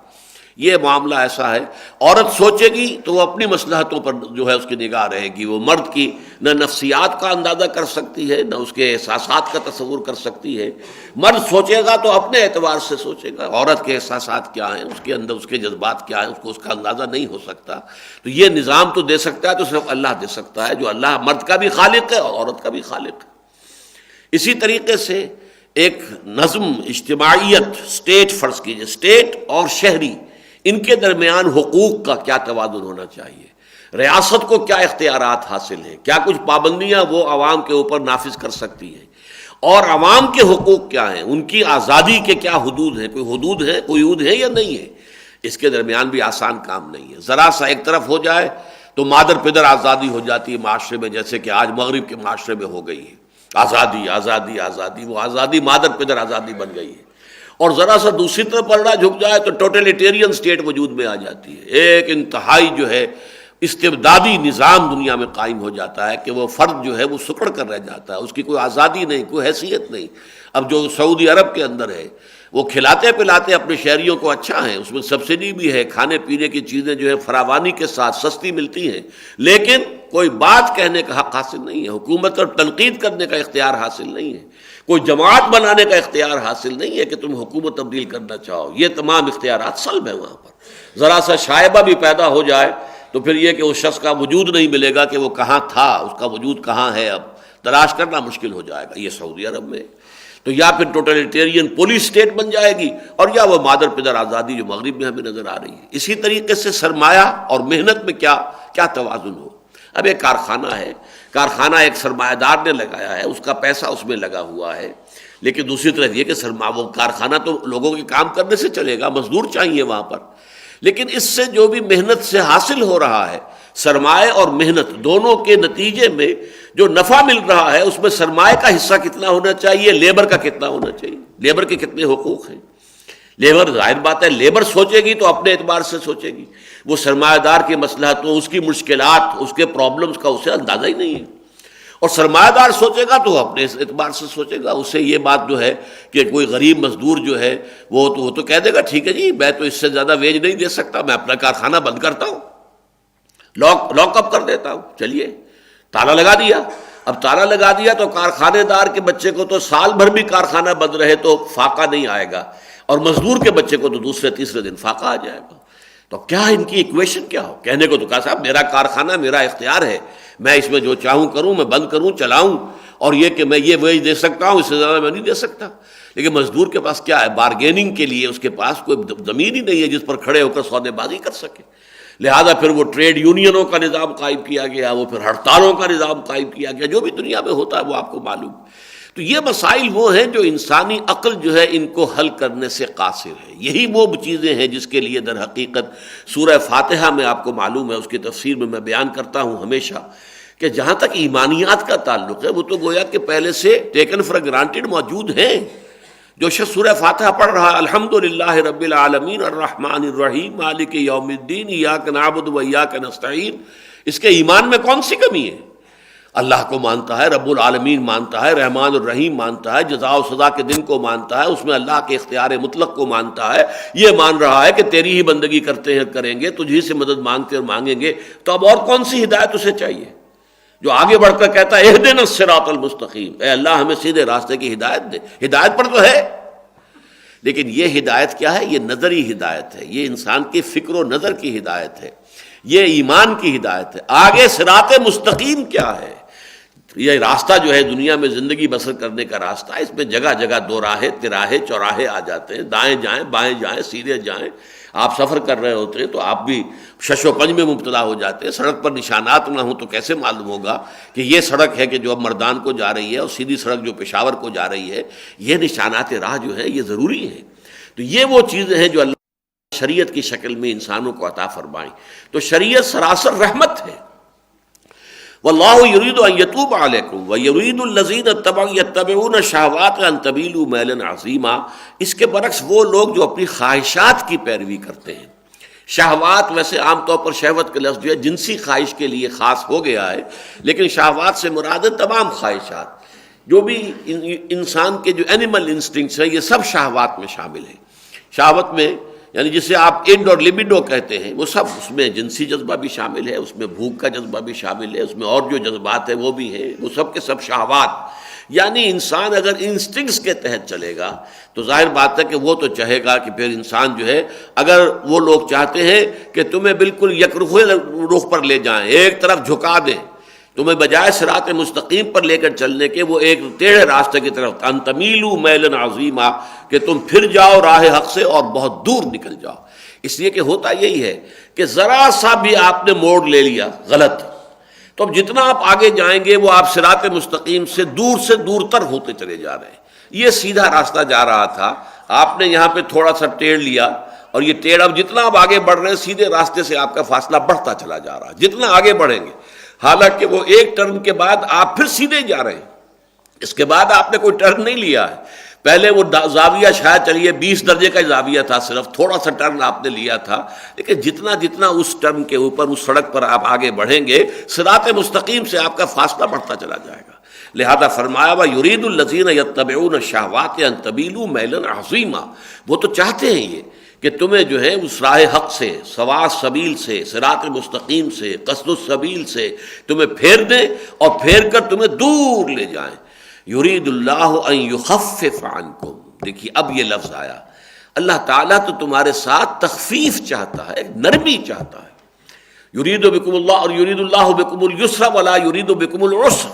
یہ معاملہ ایسا ہے، عورت سوچے گی تو وہ اپنی مصلحتوں پر جو ہے اس کی نگاہ رہے گی، وہ مرد کی نہ نفسیات کا اندازہ کر سکتی ہے، نہ اس کے احساسات کا تصور کر سکتی ہے۔ مرد سوچے گا تو اپنے اعتبار سے سوچے گا، عورت کے احساسات کیا ہیں، اس کے اندر اس کے جذبات کیا ہیں، اس کو اس کا اندازہ نہیں ہو سکتا۔ تو یہ نظام تو دے سکتا ہے تو صرف اللہ دے سکتا ہے، جو اللہ مرد کا بھی خالق ہے اور عورت کا بھی خالق ہے۔ اسی طریقے سے ایک نظم، اجتماعیت، اسٹیٹ فرض کیجئے، اسٹیٹ اور شہری، ان کے درمیان حقوق کا کیا توازن ہونا چاہیے، ریاست کو کیا اختیارات حاصل ہیں، کیا کچھ پابندیاں وہ عوام کے اوپر نافذ کر سکتی ہے، اور عوام کے حقوق کیا ہیں، ان کی آزادی کے کیا حدود ہیں، کوئی حدود ہے، کوئی حدود ہے یا نہیں ہے۔ اس کے درمیان بھی آسان کام نہیں ہے۔ ذرا سا ایک طرف ہو جائے تو مادر پدر آزادی ہو جاتی ہے معاشرے میں، جیسے کہ آج مغرب کے معاشرے میں ہو گئی ہے، آزادی آزادی آزادی، وہ آزادی مادر پدر آزادی بن گئی ہے۔ اور ذرا سا دوسری طرف پلڑا جھک جائے تو ٹوٹلیٹیرین اسٹیٹ وجود میں آ جاتی ہے، ایک انتہائی جو ہے استبدادی نظام دنیا میں قائم ہو جاتا ہے کہ وہ فرد جو ہے وہ سکڑ کر رہ جاتا ہے، اس کی کوئی آزادی نہیں، کوئی حیثیت نہیں۔ اب جو سعودی عرب کے اندر ہے، وہ کھلاتے پلاتے اپنے شہریوں کو اچھا ہے، اس میں سبسڈی بھی ہے، کھانے پینے کی چیزیں جو ہے فراوانی کے ساتھ سستی ملتی ہیں، لیکن کوئی بات کہنے کا حق حاصل نہیں ہے، حکومت پر تنقید کرنے کا اختیار حاصل نہیں ہے، کوئی جماعت بنانے کا اختیار حاصل نہیں ہے کہ تم حکومت تبدیل کرنا چاہو۔ یہ تمام اختیارات سلب ہیں وہاں پر۔ ذرا سا شائبہ بھی پیدا ہو جائے تو پھر یہ کہ اس شخص کا وجود نہیں ملے گا کہ وہ کہاں تھا، اس کا وجود کہاں ہے، اب تلاش کرنا مشکل ہو جائے گا۔ یہ سعودی عرب میں تو یا پھر ٹوٹلیٹیرین پولیس اسٹیٹ بن جائے گی، اور یا وہ مادر پدر آزادی جو مغرب میں ہمیں نظر آ رہی ہے۔ اسی طریقے سے سرمایہ اور محنت میں کیا توازن ہو۔ اب ایک کارخانہ ہے، کارخانہ ایک سرمایہ دار نے لگایا ہے، اس کا پیسہ اس میں لگا ہوا ہے، لیکن دوسری طرف یہ کہ وہ کارخانہ تو لوگوں کے کام کرنے سے چلے گا، مزدور چاہیے وہاں پر، لیکن اس سے جو بھی محنت سے حاصل ہو رہا ہے، سرمایہ اور محنت دونوں کے نتیجے میں جو نفع مل رہا ہے، اس میں سرمایہ کا حصہ کتنا ہونا چاہیے، لیبر کا کتنا ہونا چاہیے، لیبر کے کتنے حقوق ہیں۔ لیبر ظاہر بات ہے، لیبر سوچے گی تو اپنے اعتبار سے سوچے گی، وہ سرمایہ دار کی مصلحتوں، اس کی مشکلات، اس کے پرابلمز کا اسے اندازہ ہی نہیں ہے، اور سرمایہ دار سوچے گا تو اپنے اعتبار سے سوچے گا۔ اسے یہ بات جو ہے کہ کوئی غریب مزدور جو ہے وہ تو کہہ دے گا ٹھیک ہے جی، میں تو اس سے زیادہ ویج نہیں دے سکتا، میں اپنا کارخانہ بند کرتا ہوں، لاک اپ کر دیتا ہوں، چلیے تالا لگا دیا۔ اب تالا لگا دیا تو کارخانے دار کے بچے کو تو سال بھر بھی کارخانہ بند رہے تو فاقہ نہیں آئے گا، اور مزدور کے بچے کو تو دوسرے تیسرے دن فاقہ آ جائے گا۔ تو کیا ان کی ایکویشن کیا ہو؟ کہنے کو تو کہا صاحب میرا کارخانہ میرا اختیار ہے، میں اس میں جو چاہوں کروں، میں بند کروں چلاؤں، اور یہ کہ میں یہ ویج دے سکتا ہوں، اس سے زیادہ میں نہیں دے سکتا۔ لیکن مزدور کے پاس کیا ہے؟ بارگیننگ کے لیے اس کے پاس کوئی زمین ہی نہیں ہے جس پر کھڑے ہو کر سودے بازی کر سکے۔ لہذا پھر وہ ٹریڈ یونینوں کا نظام قائم کیا گیا، وہ پھر ہڑتالوں کا نظام قائم کیا گیا، جو بھی دنیا میں ہوتا ہے وہ آپ کو معلوم۔ تو یہ مسائل وہ ہیں جو انسانی عقل جو ہے ان کو حل کرنے سے قاصر ہے۔ یہی وہ چیزیں ہیں جس کے لیے در حقیقت سورہ فاتحہ میں آپ کو معلوم ہے، اس کی تفسیر میں میں بیان کرتا ہوں ہمیشہ، کہ جہاں تک ایمانیات کا تعلق ہے وہ تو گویا کہ پہلے سے ٹیکن فار گرانٹیڈ موجود ہیں۔ جو شخص سورہ فاتحہ پڑھ رہا ہے، الحمدللہ رب العالمین الرحمن الرحیم مالک یوم الدین ایاک نعبد و ایاک نستعین، اس کے ایمان میں کون سی کمی ہے؟ اللہ کو مانتا ہے، رب العالمین مانتا ہے، رحمان الرحیم مانتا ہے، جزا و سزا کے دن کو مانتا ہے، اس میں اللہ کے اختیار مطلق کو مانتا ہے، یہ مان رہا ہے کہ تیری ہی بندگی کرتے ہیں کریں گے، تجھی سے مدد مانگتے اور مانگیں گے، تو اب اور کون سی ہدایت اسے چاہیے؟ جو آگے بڑھ کر کہتا ہے اہدنا الصراط المستقیم، اے اللہ ہمیں سیدھے راستے کی ہدایت دے۔ ہدایت پر تو ہے، لیکن یہ ہدایت کیا ہے؟ یہ نظری ہدایت ہے، یہ انسان کی فکر و نظر کی ہدایت ہے، یہ ایمان کی ہدایت ہے۔ آگے صراط مستقیم کیا ہے؟ یہ راستہ جو ہے دنیا میں زندگی بسر کرنے کا راستہ ہے، اس میں جگہ جگہ دو راہیں، تراہے، چوراہے آ جاتے ہیں، دائیں جائیں بائیں جائیں سیدھے جائیں۔ آپ سفر کر رہے ہوتے ہیں تو آپ بھی شش و پنج میں مبتلا ہو جاتے ہیں، سڑک پر نشانات نہ ہوں تو کیسے معلوم ہوگا کہ یہ سڑک ہے کہ جو اب مردان کو جا رہی ہے، اور سیدھی سڑک جو پشاور کو جا رہی ہے؟ یہ نشانات راہ جو ہے یہ ضروری ہیں۔ تو یہ وہ چیزیں ہیں جو اللہ شریعت کی شکل میں انسانوں کو عطا فرمائیں۔ تو شریعت سراسر رحمت ہے۔ واللہ یرید ان یتوب علیکم ویرید الذین یتبعون الشہوات ان تمیلوا میلا عظیما۔ اس کے برعکس وہ لوگ جو اپنی خواہشات کی پیروی کرتے ہیں، شہوات ویسے عام طور پر شہوت کا لفظ جو ہے جنسی خواہش کے لیے خاص ہو گیا ہے، لیکن شہوات سے مراد ہے تمام خواہشات، جو بھی انسان کے جو اینیمل انسٹنکٹس ہیں یہ سب شہوات میں شامل ہیں۔ شہوت میں یعنی جسے آپ انڈ اور لبیڈو کہتے ہیں، وہ سب اس میں جنسی جذبہ بھی شامل ہے، اس میں بھوک کا جذبہ بھی شامل ہے، اس میں اور جو جذبات ہیں وہ بھی ہیں، وہ سب کے سب شہوات. یعنی انسان اگر انسٹنکٹس کے تحت چلے گا تو ظاہر بات ہے کہ وہ تو چاہے گا کہ پھر انسان جو ہے، اگر وہ لوگ چاہتے ہیں کہ تمہیں بالکل یکرخوے رخ پر لے جائیں، ایک طرف جھکا دیں، تمہیں بجائے صراط مستقیم پر لے کر چلنے کے وہ ایک ٹیڑھے راستے کی طرف، ان تمیلوا میلا عظیما، کہ تم پھر جاؤ راہ حق سے اور بہت دور نکل جاؤ. اس لیے کہ ہوتا یہی ہے کہ ذرا سا بھی آپ نے موڑ لے لیا غلط، تو اب جتنا آپ آگے جائیں گے وہ آپ صراط مستقیم سے دور تر ہوتے چلے جا رہے ہیں. یہ سیدھا راستہ جا رہا تھا، آپ نے یہاں پہ تھوڑا سا ٹیڑھ لیا، اور یہ ٹیڑھ اب جتنا آپ آگے بڑھ رہے ہیں سیدھے راستے سے آپ کا فاصلہ بڑھتا چلا جا رہا ہے جتنا آگے بڑھیں گے. حالانکہ وہ ایک ٹرن کے بعد آپ پھر سیدھے جا رہے ہیں، اس کے بعد آپ نے کوئی ٹرن نہیں لیا ہے. پہلے وہ زاویہ شاید چلیے 20 درجے کا زاویہ تھا، صرف تھوڑا سا ٹرن آپ نے لیا تھا، لیکن جتنا اس ٹرن کے اوپر اس سڑک پر آپ آگے بڑھیں گے صراط مستقیم سے آپ کا فاصلہ بڑھتا چلا جائے گا. لہذا فرمایا وَيُرِيدُ الَّذِينَ يَتَّبِعُونَ الشَّهَوَاتِ أَن تَمِيلُوا مَيْلًا عَظِيمًا. وہ تو چاہتے ہیں یہ کہ تمہیں جو ہے اس راہ حق سے، سواء السبیل سے، صراط مستقیم سے، قصد السبیل سے تمہیں پھیر دیں اور پھیر کر تمہیں دور لے جائیں. یرید اللہ ان یخفف عنکم. دیکھیے اب یہ لفظ آیا، اللہ تعالیٰ تو تمہارے ساتھ تخفیف چاہتا ہے، نرمی چاہتا ہے. یرید بکم اللہ، اور یرید اللہ بکم الیسر ولا یرید بکم العسر.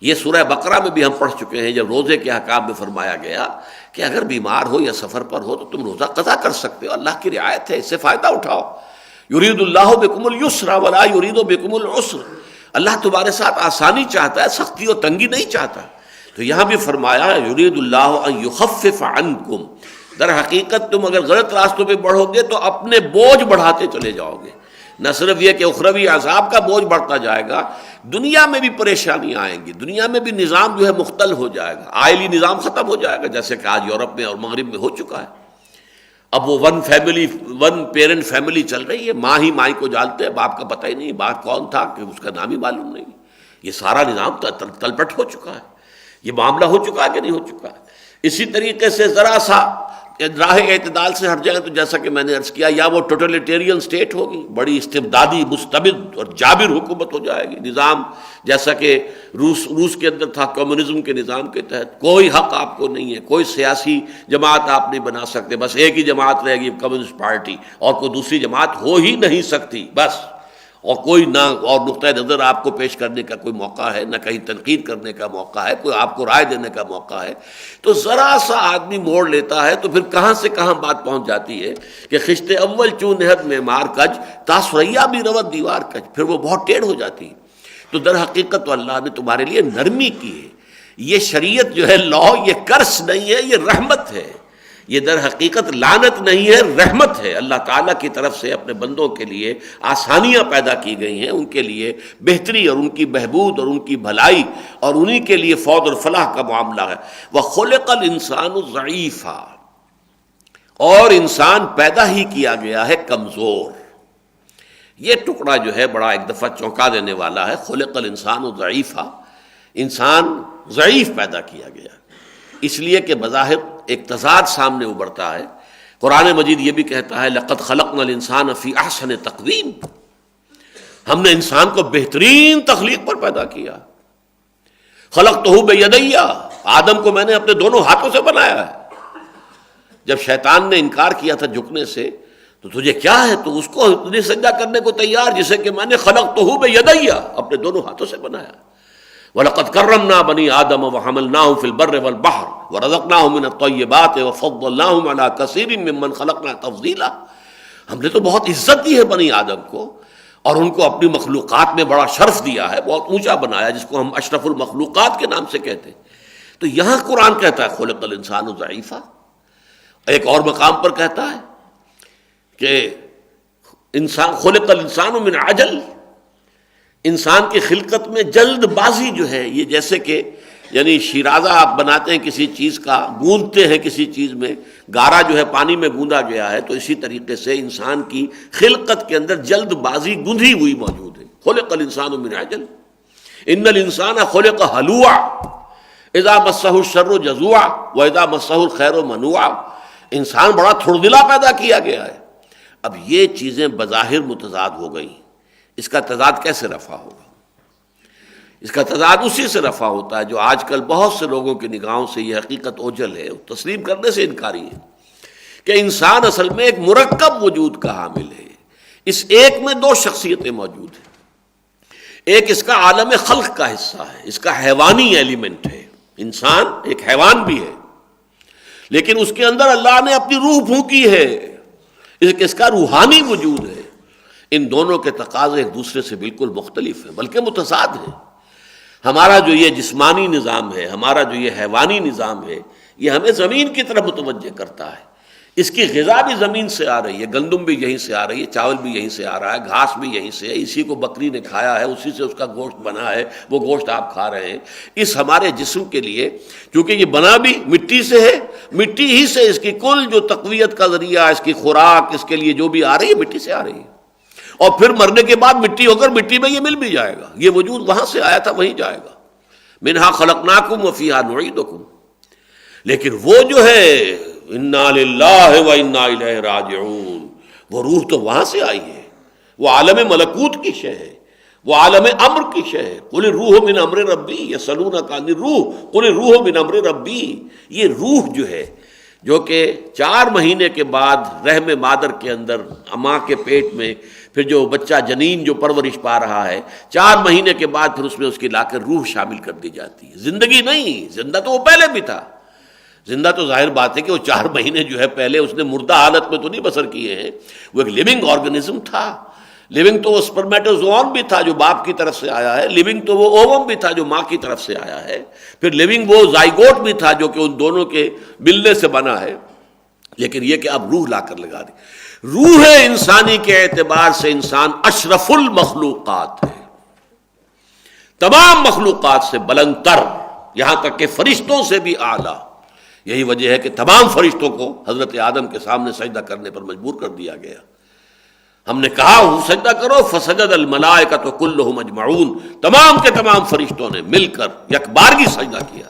یہ سورہ بقرہ میں بھی ہم پڑھ چکے ہیں، جب روزے کے احکام میں فرمایا گیا کہ اگر بیمار ہو یا سفر پر ہو تو تم روزہ قضا کر سکتے ہو، اللہ کی رعایت ہے، اس سے فائدہ اٹھاؤ. یرید اللہ بکم الیسر ولا یرید بکم العسر. اللہ تمہارے ساتھ آسانی چاہتا ہے، سختی اور تنگی نہیں چاہتا. تو یہاں بھی فرمایا یرید اللہ ان یخفف عنکم. در حقیقت تم اگر غلط راستوں پہ بڑھو گے تو اپنے بوجھ بڑھاتے چلے جاؤ گے. نہ صرف یہ کہ اخروی عذاب کا بوجھ بڑھتا جائے گا، دنیا میں بھی پریشانیاں آئیں گی، دنیا میں بھی نظام جو ہے مختل ہو جائے گا، آئلی نظام ختم ہو جائے گا، جیسے کہ آج یورپ میں اور مغرب میں ہو چکا ہے. اب وہ ون پیرنٹ فیملی چل رہی ہے، ماں ہی مائی کو جانتے ہیں، باپ کا پتہ ہی نہیں، باپ کون تھا کہ اس کا نام ہی معلوم نہیں. یہ سارا نظام تلپٹ ہو چکا ہے. یہ معاملہ ہو چکا ہے کہ نہیں ہو چکا ہے؟ اسی طریقے سے ذرا سا راہ اعتدال سے ہٹ جائیں تو جیسا کہ میں نے عرض کیا، یا وہ ٹوٹلیٹیرین سٹیٹ ہوگی، بڑی استبدادی مستبد اور جابر حکومت ہو جائے گی. نظام جیسا کہ روس کے اندر تھا، کمیونزم کے نظام کے تحت کوئی حق آپ کو نہیں ہے، کوئی سیاسی جماعت آپ نہیں بنا سکتے، بس ایک ہی جماعت رہے گی کمیونسٹ پارٹی، اور کوئی دوسری جماعت ہو ہی نہیں سکتی بس. اور کوئی نہ اور نقطۂ نظر آپ کو پیش کرنے کا کوئی موقع ہے، نہ کہیں تنقید کرنے کا موقع ہے، کوئی آپ کو رائے دینے کا موقع ہے. تو ذرا سا آدمی موڑ لیتا ہے تو پھر کہاں سے کہاں بات پہنچ جاتی ہے کہ خشت اول چون نہد معمار کج تا سریا بھی روت دیوار کج، پھر وہ بہت ٹیڑھ ہو جاتی ہے. تو در حقیقت تو اللہ نے تمہارے لیے نرمی کی ہے. یہ شریعت جو ہے لا، یہ کرس نہیں ہے، یہ رحمت ہے. یہ در حقیقت لعنت نہیں ہے، رحمت ہے. اللہ تعالیٰ کی طرف سے اپنے بندوں کے لیے آسانیاں پیدا کی گئی ہیں، ان کے لیے بہتری اور ان کی بہبود اور ان کی بھلائی اور انہی کے لیے فوز اور فلاح کا معاملہ ہے. وَخُلِقَ الْإِنسَانُ ضَعِيفًا. اور انسان پیدا ہی کیا گیا ہے کمزور. یہ ٹکڑا جو ہے بڑا ایک دفعہ چونکا دینے والا ہے. خُلِقَ الْإِنسَانُ ضَعِيفًا. انسان ضعیف پیدا کیا گیا، اس لیے کہ بظاہر ایک تضاد سامنے ابھرتا ہے. قرآن مجید یہ بھی کہتا ہے لَقَدْ خَلَقْنَا الْإِنسَانَ فِي أَحْسَنِ تَقْوِيمٍ. ہم نے انسان کو بہترین تخلیق پر پیدا کیا. خَلَقْتُهُ بِيَدَيَّ. آدم کو میں نے اپنے دونوں ہاتھوں سے بنایا ہے. جب شیطان نے انکار کیا تھا جھکنے سے تو تجھے کیا ہے، تو اس کو اتنی سجدہ کرنے کو تیار جسے کہ میں نے خَلَقْتُهُ بِيَدَيَّ اپنے دونوں ہاتھوں سے بنایا. وَلَقَدْ كَرَّمْنَا بَنِي آدَمَ وَحَمَلْنَاهُمْ فِي الْبَرِّ وَالْبَحْرِ وَرَزَقْنَاهُمْ مِنَ الطَّيِّبَاتِ وَفَضَّلْنَاهُمْ عَلَى كَثِيرٍ مِّمَّنْ خَلَقْنَا تَفْضِيلًا. ہم نے تو بہت عزت دی ہے بنی آدم کو، اور ان کو اپنی مخلوقات میں بڑا شرف دیا ہے، بہت اونچا بنایا، جس کو ہم اشرف المخلوقات کے نام سے کہتے ہیں. تو یہاں قرآن کہتا ہے خلق الانسان ضعیفا. ایک اور مقام پر کہتا ہے کہ انسان خلق الانسان من عجل. انسان کی خلقت میں جلد بازی جو ہے، یہ جیسے کہ یعنی شیرازہ آپ بناتے ہیں کسی چیز کا، گوندتے ہیں کسی چیز میں، گارا جو ہے پانی میں گوندا گیا ہے، تو اسی طریقے سے انسان کی خلقت کے اندر جلد بازی گندھی ہوئی موجود ہے. خلق الانسان من عجل. ان الانسان خلق ہلوعا اذا مسہ الشر جزوعا واذا مسہ الخیر منوعا. انسان بڑا تھڑدلا پیدا کیا گیا ہے۔ اب یہ چیزیں بظاہر متضاد ہو گئیں، اس کا تضاد کیسے رفع ہوگا؟ اس کا تضاد اسی سے رفع ہوتا ہے جو آج کل بہت سے لوگوں کی نگاہوں سے یہ حقیقت اوجھل ہے، تسلیم کرنے سے انکاری ہے، کہ انسان اصل میں ایک مرکب وجود کا حامل ہے۔ اس ایک میں دو شخصیتیں موجود ہیں، ایک اس کا عالم خلق کا حصہ ہے، اس کا حیوانی ایلیمنٹ ہے، انسان ایک حیوان بھی ہے، لیکن اس کے اندر اللہ نے اپنی روح پھونکی ہے، اس کا روحانی وجود ہے۔ ان دونوں کے تقاضے ایک دوسرے سے بالکل مختلف ہیں، بلکہ متضاد ہیں۔ ہمارا جو یہ جسمانی نظام ہے، ہمارا جو یہ حیوانی نظام ہے، یہ ہمیں زمین کی طرف متوجہ کرتا ہے۔ اس کی غذا بھی زمین سے آ رہی ہے، گندم بھی یہیں سے آ رہی ہے، چاول بھی یہیں سے آ رہا ہے، گھاس بھی یہیں سے ہے، اسی کو بکری نے کھایا ہے، اسی سے اس کا گوشت بنا ہے، وہ گوشت آپ کھا رہے ہیں۔ اس ہمارے جسم کے لیے کیونکہ یہ بنا بھی مٹی سے ہے، مٹی ہی سے اس کی کل جو تقویت کا ذریعہ، اس کی خوراک، اس کے لیے جو بھی آ رہی ہے مٹی سے آ رہی ہے، اور پھر مرنے کے بعد مٹی ہو کر مٹی میں یہ مل بھی جائے گا۔ یہ وجود وہاں سے آیا تھا وہیں جائے گا۔ منہا خلقناکم وفیہا نعیدکم۔ لیکن وہ جو ہے انا للہ و انا الیہ راجعون، وہ روح تو وہاں سے آئی ہے، وہ عالم ملکوت کی شے ہے، وہ عالم امر کی شے ہے۔ قل الروح من امر ربی یسألونک عن الروح قل الروح من امر ربی۔ یہ روح جو ہے، جو کہ 4 مہینے کے بعد رحم مادر کے اندر ماں کے پیٹ میں، پھر جو بچہ جنین جو پرورش پا رہا ہے، 4 مہینے کے بعد پھر اس میں اس کی لا کر روح شامل کر دی جاتی ہے۔ زندگی نہیں، زندہ تو وہ پہلے بھی تھا، زندہ تو ظاہر بات ہے کہ وہ 4 مہینے جو ہے پہلے اس نے مردہ حالت میں تو نہیں بسر کیے ہیں، وہ ایک لیونگ آرگنزم تھا۔ لیونگ تو وہ سپرمیٹوزوون بھی تھا جو باپ کی طرف سے آیا ہے، لیونگ تو وہ اووم بھی تھا جو ماں کی طرف سے آیا ہے، پھر لیونگ وہ زائگوٹ بھی تھا جو کہ ان دونوں کے ملنے سے بنا ہے۔ لیکن یہ کہ اب روح لا کر لگا دی۔ روح انسانی کے اعتبار سے انسان اشرف المخلوقات ہے، تمام مخلوقات سے بلند تر، یہاں تک کہ فرشتوں سے بھی اعلیٰ۔ یہی وجہ ہے کہ تمام فرشتوں کو حضرت آدم کے سامنے سجدہ کرنے پر مجبور کر دیا گیا۔ ہم نے کہا سجدہ کرو، فسجد الملائکۃ کلھم اجمعون، تمام کے تمام فرشتوں نے مل کر یکبارگی سجدہ کیا۔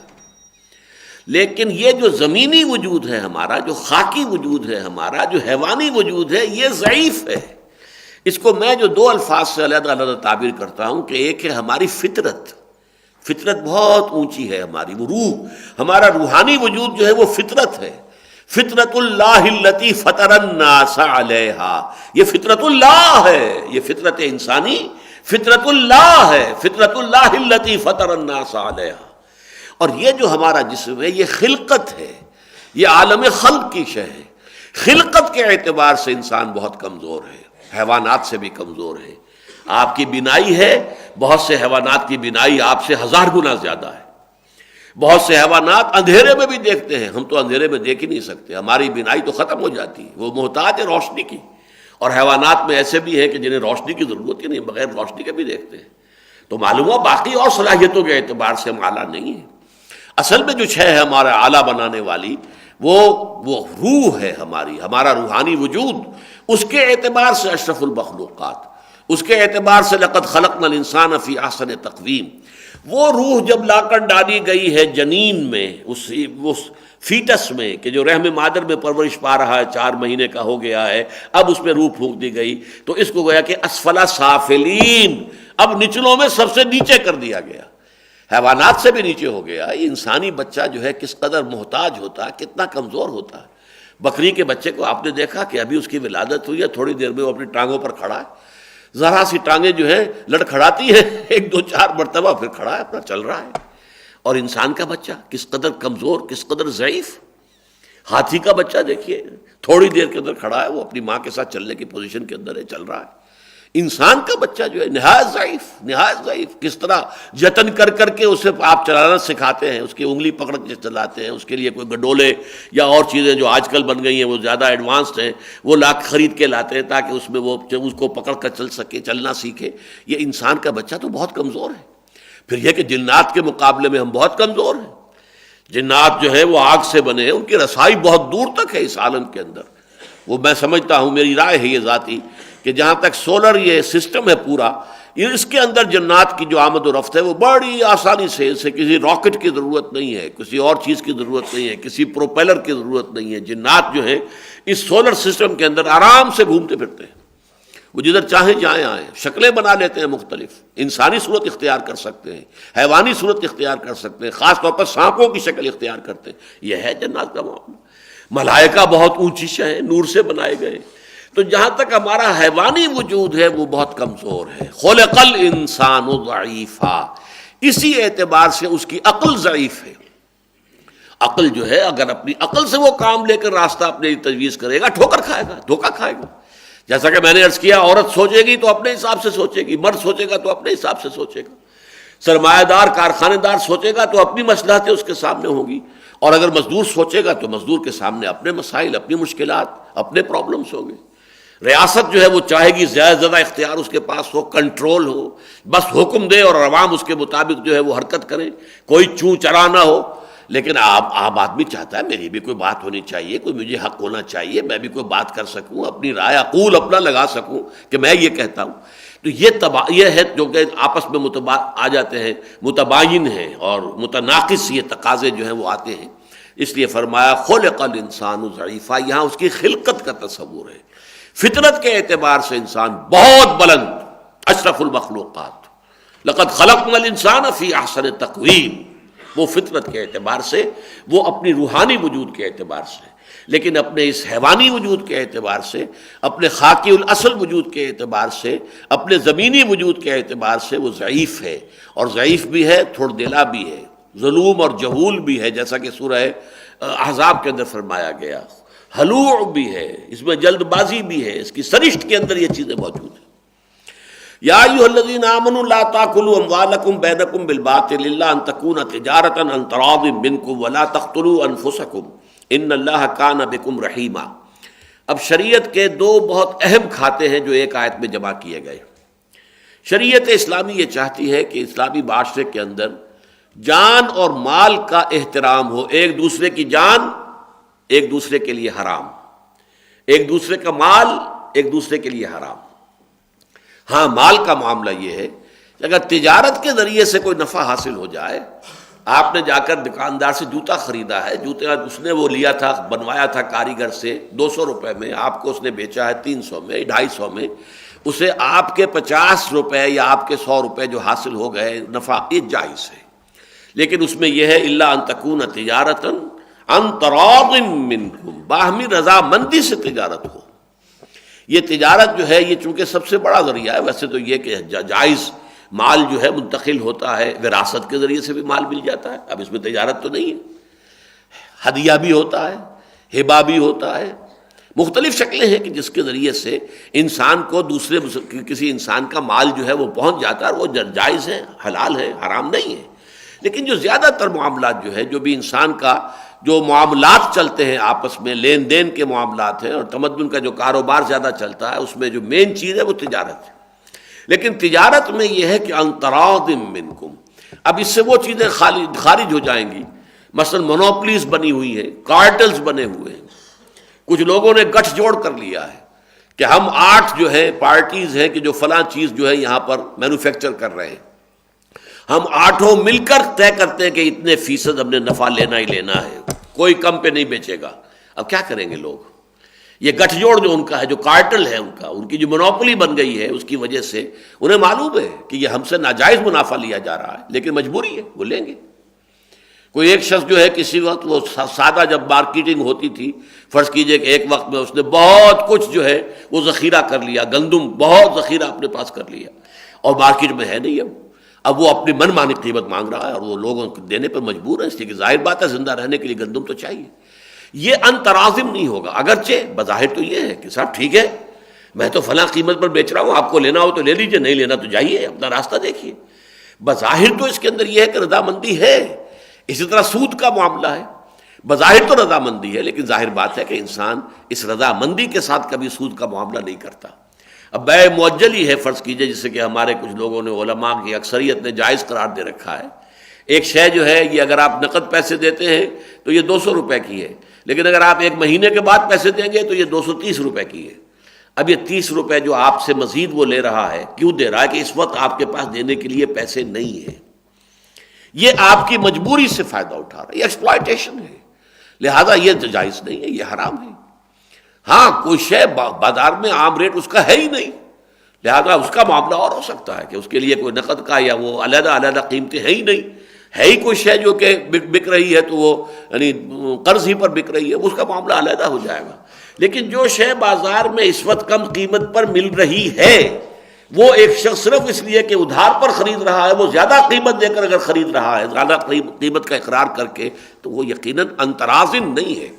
لیکن یہ جو زمینی وجود ہے ہمارا، جو خاکی وجود ہے ہمارا، جو حیوانی وجود ہے، یہ ضعیف ہے۔ اس کو میں جو 2 الفاظ سے علیحدہ علیحدہ تعبیر کرتا ہوں کہ ایک ہے ہماری فطرت، فطرت بہت اونچی ہے ہماری، وہ روح، ہمارا روحانی وجود جو ہے وہ فطرت ہے۔ فطرت اللہ التی فطر الناس علیہا، یہ فطرت اللہ ہے، یہ فطرت انسانی فطرت اللہ ہے، فطرت اللہ التی فطر الناس علیہا۔ اور یہ جو ہمارا جسم ہے یہ خلقت ہے، یہ عالم خلق کی شے ہے۔ خلقت کے اعتبار سے انسان بہت کمزور ہے، حیوانات سے بھی کمزور ہے۔ آپ کی بینائی ہے، بہت سے حیوانات کی بینائی آپ سے 1000 گنا زیادہ ہے۔ بہت سے حیوانات اندھیرے میں بھی دیکھتے ہیں، ہم تو اندھیرے میں دیکھ ہی نہیں سکتے، ہماری بینائی تو ختم ہو جاتی ہے، وہ محتاج ہے روشنی کی۔ اور حیوانات میں ایسے بھی ہیں کہ جنہیں روشنی کی ضرورت ہی نہیں، بغیر روشنی کے بھی دیکھتے ہیں۔ تو معلوم ہوا باقی اور صلاحیتوں کے اعتبار سے ہم اعلیٰ نہیں ہیں۔ اصل میں جو شے ہے ہمارا اعلیٰ بنانے والی، وہ روح ہے ہماری، ہمارا روحانی وجود، اس کے اعتبار سے اشرف المخلوقات، اس کے اعتبار سے لقد خلقنا الانسان فی احسن تقویم۔ وہ روح جب لا کر ڈالی گئی ہے جنین میں، اس فیٹس میں کہ جو رحم مادر میں پرورش پا رہا ہے، 4 مہینے کا ہو گیا ہے، اب اس میں روح پھونک دی گئی، تو اس کو گویا کہ اسفل سافلین، اب نچلوں میں سب سے نیچے کر دیا گیا، حیوانات سے بھی نیچے ہو گیا۔ یہ انسانی بچہ جو ہے کس قدر محتاج ہوتا ہے، کتنا کمزور ہوتا ہے۔ بکری کے بچے کو آپ نے دیکھا کہ ابھی اس کی ولادت ہوئی ہے، تھوڑی دیر میں وہ اپنی ٹانگوں پر کھڑا ہے، ذرا سی ٹانگیں جو ہیں لڑکھڑاتی ہیں، 1 2 4 مرتبہ، پھر کھڑا ہے، اپنا چل رہا ہے۔ اور انسان کا بچہ کس قدر کمزور، کس قدر ضعیف۔ ہاتھی کا بچہ دیکھیے، تھوڑی دیر کے اندر کھڑا ہے، وہ اپنی ماں کے ساتھ چلنے کی پوزیشن کے اندر ہے، چل رہا ہے۔ انسان کا بچہ جو ہے نہایت ضعیف، نہایت ضعیف، کس طرح جتن کر کر کے اسے آپ چلانا سکھاتے ہیں، اس کی انگلی پکڑ کے چلاتے ہیں، اس کے لیے کوئی گڈولے یا اور چیزیں جو آج کل بن گئی ہیں وہ زیادہ ایڈوانسڈ ہیں، وہ خرید کے لاتے ہیں تاکہ اس میں وہ اس کو پکڑ کر چل سکے، چلنا سیکھے۔ یہ انسان کا بچہ تو بہت کمزور ہے۔ پھر یہ کہ جنات کے مقابلے میں ہم بہت کمزور ہیں۔ جنات جو ہے وہ آگ سے بنے ہیں، ان کی رسائی بہت دور تک ہے اس عالم کے اندر۔ وہ میں سمجھتا ہوں، میری رائے ہے یہ ذاتی، کہ جہاں تک سولر یہ سسٹم ہے پورا، یہ اس کے اندر جنات کی جو آمد و رفت ہے وہ بڑی آسانی سے، اسے کسی راکٹ کی ضرورت نہیں ہے، کسی اور چیز کی ضرورت نہیں ہے، کسی پروپیلر کی ضرورت نہیں ہے۔ جنات جو ہیں اس سولر سسٹم کے اندر آرام سے گھومتے پھرتے ہیں، وہ جدھر چاہیں جائیں آئیں، شکلیں بنا لیتے ہیں مختلف، انسانی صورت اختیار کر سکتے ہیں، حیوانی صورت اختیار کر سکتے ہیں، خاص طور پر سانپوں کی شکل اختیار کرتے ہیں۔ یہ ہے جنات کا معاملہ۔ ملائکہ بہت اونچی شے ہیں، نور سے بنائے گئے۔ تو جہاں تک ہمارا حیوانی وجود ہے وہ بہت کمزور ہے۔ خلق الانسان ضعیفا، اسی اعتبار سے اس کی عقل ضعیف ہے۔ عقل جو ہے اگر اپنی عقل سے وہ کام لے کر راستہ اپنے تجویز کرے گا، ٹھوکر کھائے گا، دھوکہ کھائے گا۔ جیسا کہ میں نے عرض کیا، عورت سوچے گی تو اپنے حساب سے سوچے گی، مرد سوچے گا تو اپنے حساب سے سوچے گا، سرمایہ دار کارخانے دار سوچے گا تو اپنی مصلحتیں اس کے سامنے ہوں گی، اور اگر مزدور سوچے گا تو مزدور کے سامنے اپنے مسائل، اپنی مشکلات، اپنے پرابلمس ہوں گے۔ ریاست جو ہے وہ چاہے گی زیادہ سے زیادہ اختیار اس کے پاس ہو، کنٹرول ہو، بس حکم دے اور عوام اس کے مطابق جو ہے وہ حرکت کرے، کوئی چوں چرا نہ ہو۔ لیکن عام آدمی چاہتا ہے میری بھی کوئی بات ہونی چاہیے، کوئی مجھے حق ہونا چاہیے، میں بھی کوئی بات کر سکوں، اپنی رائے عقول اپنا لگا سکوں کہ میں یہ کہتا ہوں۔ تو یہ ہے جو کہ آپس میں آ جاتے ہیں، متباین ہیں اور متناقض یہ تقاضے جو ہیں وہ آتے ہیں۔ اس لیے فرمایا خلق الانسان ضعیفا، یہاں اس کی خلقت کا تصور ہے۔ فطرت کے اعتبار سے انسان بہت بلند، اشرف المخلوقات، لقد خلقنا الانسان فی احسن تقویم، وہ فطرت کے اعتبار سے، وہ اپنی روحانی وجود کے اعتبار سے، لیکن اپنے اس حیوانی وجود کے اعتبار سے، اپنے خاکی الاصل وجود کے اعتبار سے، اپنے زمینی وجود کے اعتبار سے وہ ضعیف ہے، اور ضعیف بھی ہے، تھوڑ دلا بھی ہے، ظلوم اور جہول بھی ہے، جیسا کہ سورہ احزاب کے اندر فرمایا گیا، ہلوع بھی ہے، اس میں جلد بازی بھی ہے، اس کی سرشت کے اندر یہ چیزیں موجود ہیں۔ یا ایھا الذین آمنوا لا تاکلوا اموالکم بینکم بالباطل الا ان تکون تجارۃ عن تراض منکم ولا تقتلوا انفسکم ان اللہ کان بکم رحیما۔ اب شریعت کے دو بہت اہم کھاتے ہیں جو ایک آیت میں جمع کیے گئے۔ شریعت اسلامی یہ چاہتی ہے کہ اسلامی معاشرے کے اندر جان اور مال کا احترام ہو، ایک دوسرے کی جان ایک دوسرے کے لیے حرام، ایک دوسرے کا مال ایک دوسرے کے لیے حرام۔ ہاں مال کا معاملہ یہ ہے کہ اگر تجارت کے ذریعے سے کوئی نفع حاصل ہو جائے، آپ نے جا کر دکاندار سے جوتا خریدا ہے، جوتے اس نے وہ لیا تھا، بنوایا تھا کاریگر سے 200 روپے میں، آپ کو اس نے بیچا ہے 300 میں، 250 میں، اسے آپ کے 50 روپے یا آپ کے 100 روپے جو حاصل ہو گئے نفع، یہ جائز ہے۔ لیکن اس میں یہ ہے الا ان تکون تجارۃ عن تراض منکم، باہمی رضامندی سے تجارت ہو۔ یہ تجارت جو ہے یہ چونکہ سب سے بڑا ذریعہ ہے، ویسے تو یہ کہ جائز مال جو ہے منتقل ہوتا ہے، وراثت کے ذریعے سے بھی مال مل جاتا ہے، اب اس میں تجارت تو نہیں ہے، ہدیہ بھی ہوتا ہے، ہبہ بھی ہوتا ہے، مختلف شکلیں ہیں کہ جس کے ذریعے سے انسان کو دوسرے کسی انسان کا مال جو ہے وہ پہنچ جاتا ہے، اور وہ جائز ہے، حلال ہے، حرام نہیں ہے۔ لیکن جو زیادہ تر معاملات جو ہے، جو بھی انسان کا جو معاملات چلتے ہیں آپس میں، لین دین کے معاملات ہیں، اور تمدن کا جو کاروبار زیادہ چلتا ہے، اس میں جو مین چیز ہے وہ تجارت ہے۔ لیکن تجارت میں یہ ہے کہ عن تراض منکم، اب اس سے وہ چیزیں خارج ہو جائیں گی، مثلا مونوپلیز بنی ہوئی ہیں، کارٹلز بنے ہوئے ہیں، کچھ لوگوں نے گٹھ جوڑ کر لیا ہے کہ ہم 8 جو ہے پارٹیز ہیں کہ جو فلاں چیز جو ہے یہاں پر مینوفیکچر کر رہے ہیں، ہم 8 مل کر طے کرتے ہیں کہ اتنے فیصد ہم نے نفع لینا ہی لینا ہے، کوئی کم پہ نہیں بیچے گا۔ اب کیا کریں گے لوگ؟ یہ گٹھ جوڑ جو ان کا ہے، جو کارٹل ہے ان کا، ان کی جو مونوپولی بن گئی ہے، اس کی وجہ سے انہیں معلوم ہے کہ یہ ہم سے ناجائز منافع لیا جا رہا ہے، لیکن مجبوری ہے، وہ لیں گے۔ کوئی ایک شخص جو ہے کسی وقت وہ سادہ جب مارکیٹنگ ہوتی تھی، فرض کیجئے کہ ایک وقت میں اس نے بہت کچھ جو ہے وہ ذخیرہ کر لیا، گندم بہت ذخیرہ اپنے پاس کر لیا، اور مارکیٹ میں ہے نہیں اب وہ اپنی من مانی قیمت مانگ رہا ہے، اور وہ لوگوں کو دینے پر مجبور ہے، اس لیے کہ ظاہر بات ہے زندہ رہنے کے لیے گندم تو چاہیے۔ یہ ان ترازم نہیں ہوگا، اگرچہ بظاہر تو یہ ہے کہ صاحب ٹھیک ہے میں تو فلاں قیمت پر بیچ رہا ہوں، آپ کو لینا ہو تو لے لیجئے، نہیں لینا تو جائیے اپنا راستہ دیکھیے۔ بظاہر تو اس کے اندر یہ ہے کہ رضامندی ہے۔ اسی طرح سود کا معاملہ ہے، بظاہر تو رضامندی ہے، لیکن ظاہر بات ہے کہ انسان اس رضامندی کے ساتھ کبھی سود کا معاملہ نہیں کرتا۔ اب بیع معجل ہی ہے فرض کیجئے، جسے کہ ہمارے کچھ لوگوں نے، علماء کی اکثریت نے جائز قرار دے رکھا ہے۔ ایک شے جو ہے یہ اگر آپ نقد پیسے دیتے ہیں تو یہ 200 روپے کی ہے، لیکن اگر آپ 1 مہینے کے بعد پیسے دیں گے تو یہ 230 روپے کی ہے۔ اب یہ 30 روپے جو آپ سے مزید وہ لے رہا ہے، کیوں دے رہا ہے؟ کہ اس وقت آپ کے پاس دینے کے لیے پیسے نہیں ہیں، یہ آپ کی مجبوری سے فائدہ اٹھا رہا ہے، یہ ایکسپلائٹیشن ہے، لہذا یہ جائز نہیں ہے، یہ حرام ہے۔ ہاں کوئی شے بازار میں عام ریٹ اس کا ہے ہی نہیں، لہذا اس کا معاملہ اور ہو سکتا ہے کہ اس کے لیے کوئی نقد کا یا وہ علیحدہ علیحدہ قیمتیں ہیں ہی نہیں، ہے ہی کوئی شے جو کہ بک رہی ہے تو وہ یعنی قرض ہی پر بک رہی ہے، اس کا معاملہ علیحدہ ہو جائے گا۔ لیکن جو شے بازار میں اس وقت کم قیمت پر مل رہی ہے، وہ ایک شخص صرف اس لیے کہ ادھار پر خرید رہا ہے، وہ زیادہ قیمت دے کر اگر خرید رہا ہے، زیادہ قیمت کا اقرار کر کے، تو وہ یقیناً انترازن نہیں ہے،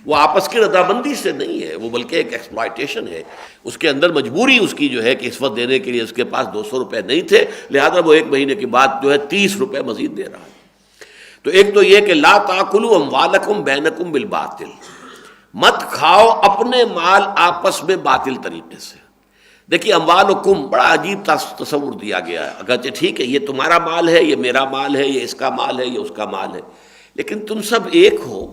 وہ آپس کی رضامندی سے نہیں ہے، وہ بلکہ ایک ایکسپلائٹیشن ہے۔ اس کے اندر مجبوری اس کی جو ہے کہ اس وقت دینے کے لیے اس کے پاس 200 روپے نہیں تھے، لہذا وہ 1 مہینے کے بعد جو ہے 30 روپے مزید دے رہا ہے۔ تو ایک تو یہ کہ لا تاکلوا اموالکم بینکم بالباطل، مت کھاؤ اپنے مال آپس میں باطل طریقے سے۔ دیکھیے اموالکم بڑا عجیب تصور دیا گیا ہے، اگرچہ ٹھیک ہے یہ تمہارا مال ہے، یہ میرا مال ہے، یہ اس کا مال ہے، یہ اس کا مال ہے، لیکن تم سب ایک ہو۔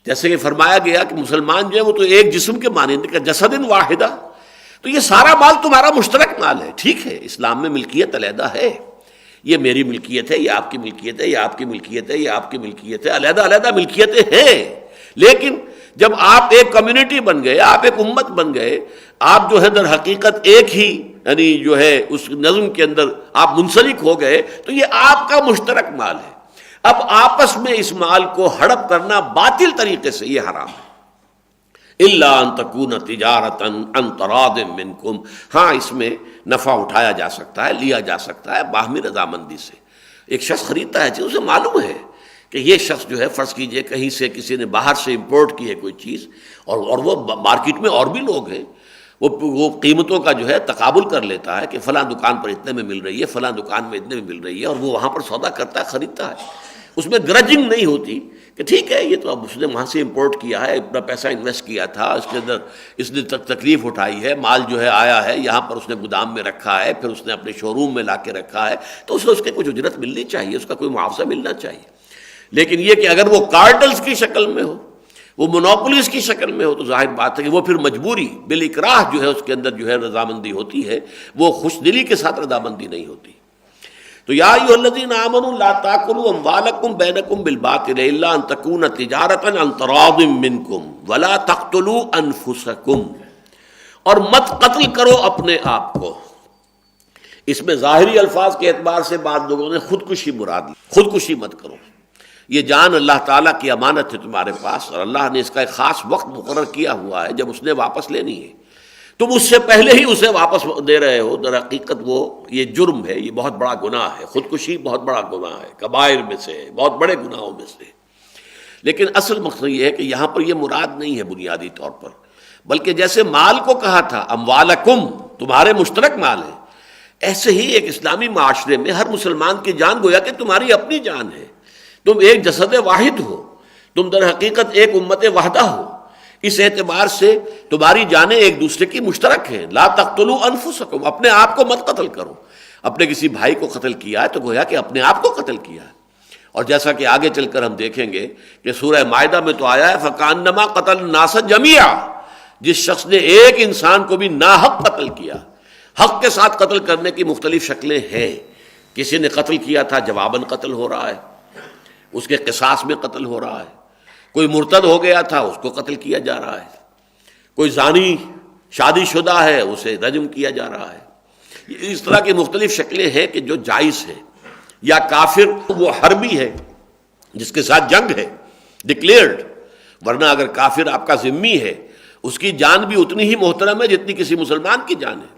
جیسے کہ فرمایا گیا کہ مسلمان جو ہے وہ تو ایک جسم کے مانند کا جسد واحدہ، تو یہ سارا مال تمہارا مشترک مال ہے۔ ٹھیک ہے اسلام میں ملکیت علیحدہ ہے، یہ میری ملکیت ہے، یہ آپ کی ملکیت ہے، یہ آپ کی ملکیت ہے، یہ آپ کی ملکیت ہے، علیحدہ علیحدہ ملکیتیں ہیں، لیکن جب آپ ایک کمیونٹی بن گئے، آپ ایک امت بن گئے، آپ جو ہے در حقیقت ایک ہی یعنی جو ہے اس نظم کے اندر آپ منسلک ہو گئے، تو یہ آپ کا مشترک مال ہے۔ اب آپس میں اس مال کو ہڑپ کرنا باطل طریقے سے یہ حرام ہے۔ الا ان تکون تجارتا عن تراض منکم، ہاں اس میں نفع اٹھایا جا سکتا ہے، لیا جا سکتا ہے باہمی رضامندی سے۔ ایک شخص خریدتا ہے چیز، اسے معلوم ہے کہ یہ شخص جو ہے فرض کیجئے کہیں سے کسی نے باہر سے امپورٹ کی ہے کوئی چیز، اور وہ مارکیٹ میں اور بھی لوگ ہیں، وہ قیمتوں کا جو ہے تقابل کر لیتا ہے کہ فلاں دکان پر اتنے میں مل رہی ہے، فلاں دکان میں اتنے میں مل رہی ہے، اور وہ وہاں پر سودا کرتا ہے، خریدتا ہے۔ اس میں گرجنگ نہیں ہوتی کہ ٹھیک ہے یہ تو اب اس نے وہاں سے امپورٹ کیا ہے، اتنا پیسہ انویسٹ کیا تھا، اس کے اندر اس نے تکلیف اٹھائی ہے، مال جو ہے آیا ہے یہاں پر اس نے گودام میں رکھا ہے، پھر اس نے اپنے شو روم میں لا کے رکھا ہے، تو اسے اس کے کچھ اجرت ملنی چاہیے، اس کا کوئی معاوضہ ملنا چاہیے۔ لیکن یہ کہ اگر وہ کارٹلز کی شکل میں ہو، وہ مونوپولیز کی شکل میں ہو، تو ظاہر بات ہے کہ وہ پھر مجبوری بالاکراہ جو ہے اس کے اندر جو ہے رضامندی ہوتی ہے، وہ خوش دلی کے ساتھ رضامندی نہیں ہوتی۔ تو یا ایھا الذین آمنوا لا تاکلوا اموالکم بینکم بالباطل الا ان تکون تجارتا عن تراض منکم ولا تقتلوا انفسکم، اور مت قتل کرو اپنے آپ کو۔ اس میں ظاہری الفاظ کے اعتبار سے بعض لوگوں نے خودکشی مراد لی، خودکشی مت کرو، یہ جان اللہ تعالیٰ کی امانت ہے تمہارے پاس، اور اللہ نے اس کا ایک خاص وقت مقرر کیا ہوا ہے جب اس نے واپس لینی ہے، تم اس سے پہلے ہی اسے واپس دے رہے ہو، در حقیقت وہ یہ جرم ہے، یہ بہت بڑا گناہ ہے، خودکشی بہت بڑا گناہ ہے، کبائر میں سے، بہت بڑے گناہوں میں سے۔ لیکن اصل مقصد یہ ہے کہ یہاں پر یہ مراد نہیں ہے بنیادی طور پر، بلکہ جیسے مال کو کہا تھا اموالکم تمہارے مشترک مال ہے، ایسے ہی ایک اسلامی معاشرے میں ہر مسلمان کی جان گویا کہ تمہاری اپنی جان ہے، تم ایک جسد واحد ہو، تم در حقیقت ایک امت وحدہ ہو، اس اعتبار سے تمہاری جانیں ایک دوسرے کی مشترک ہیں۔ لا تقتلوا انفسکم، اپنے آپ کو مت قتل کرو۔ اپنے کسی بھائی کو قتل کیا ہے تو گویا کہ اپنے آپ کو قتل کیا ہے، اور جیسا کہ آگے چل کر ہم دیکھیں گے کہ سورہ مائدہ میں تو آیا ہے فَكَأَنَّمَا قَتَلَ النَّاسَ جَمِيعًا، جس شخص نے ایک انسان کو بھی ناحق قتل کیا۔ حق کے ساتھ قتل کرنے کی مختلف شکلیں ہیں، کسی نے قتل کیا تھا جواباً قتل ہو رہا ہے، اس کے قصاص میں قتل ہو رہا ہے، کوئی مرتد ہو گیا تھا اس کو قتل کیا جا رہا ہے، کوئی زانی شادی شدہ ہے اسے رجم کیا جا رہا ہے۔ اس طرح کی مختلف شکلیں ہیں کہ جو جائز ہیں، یا کافر وہ حربی ہے جس کے ساتھ جنگ ہے ڈکلیئرڈ، ورنہ اگر کافر آپ کا ذمی ہے اس کی جان بھی اتنی ہی محترم ہے جتنی کسی مسلمان کی جان ہے،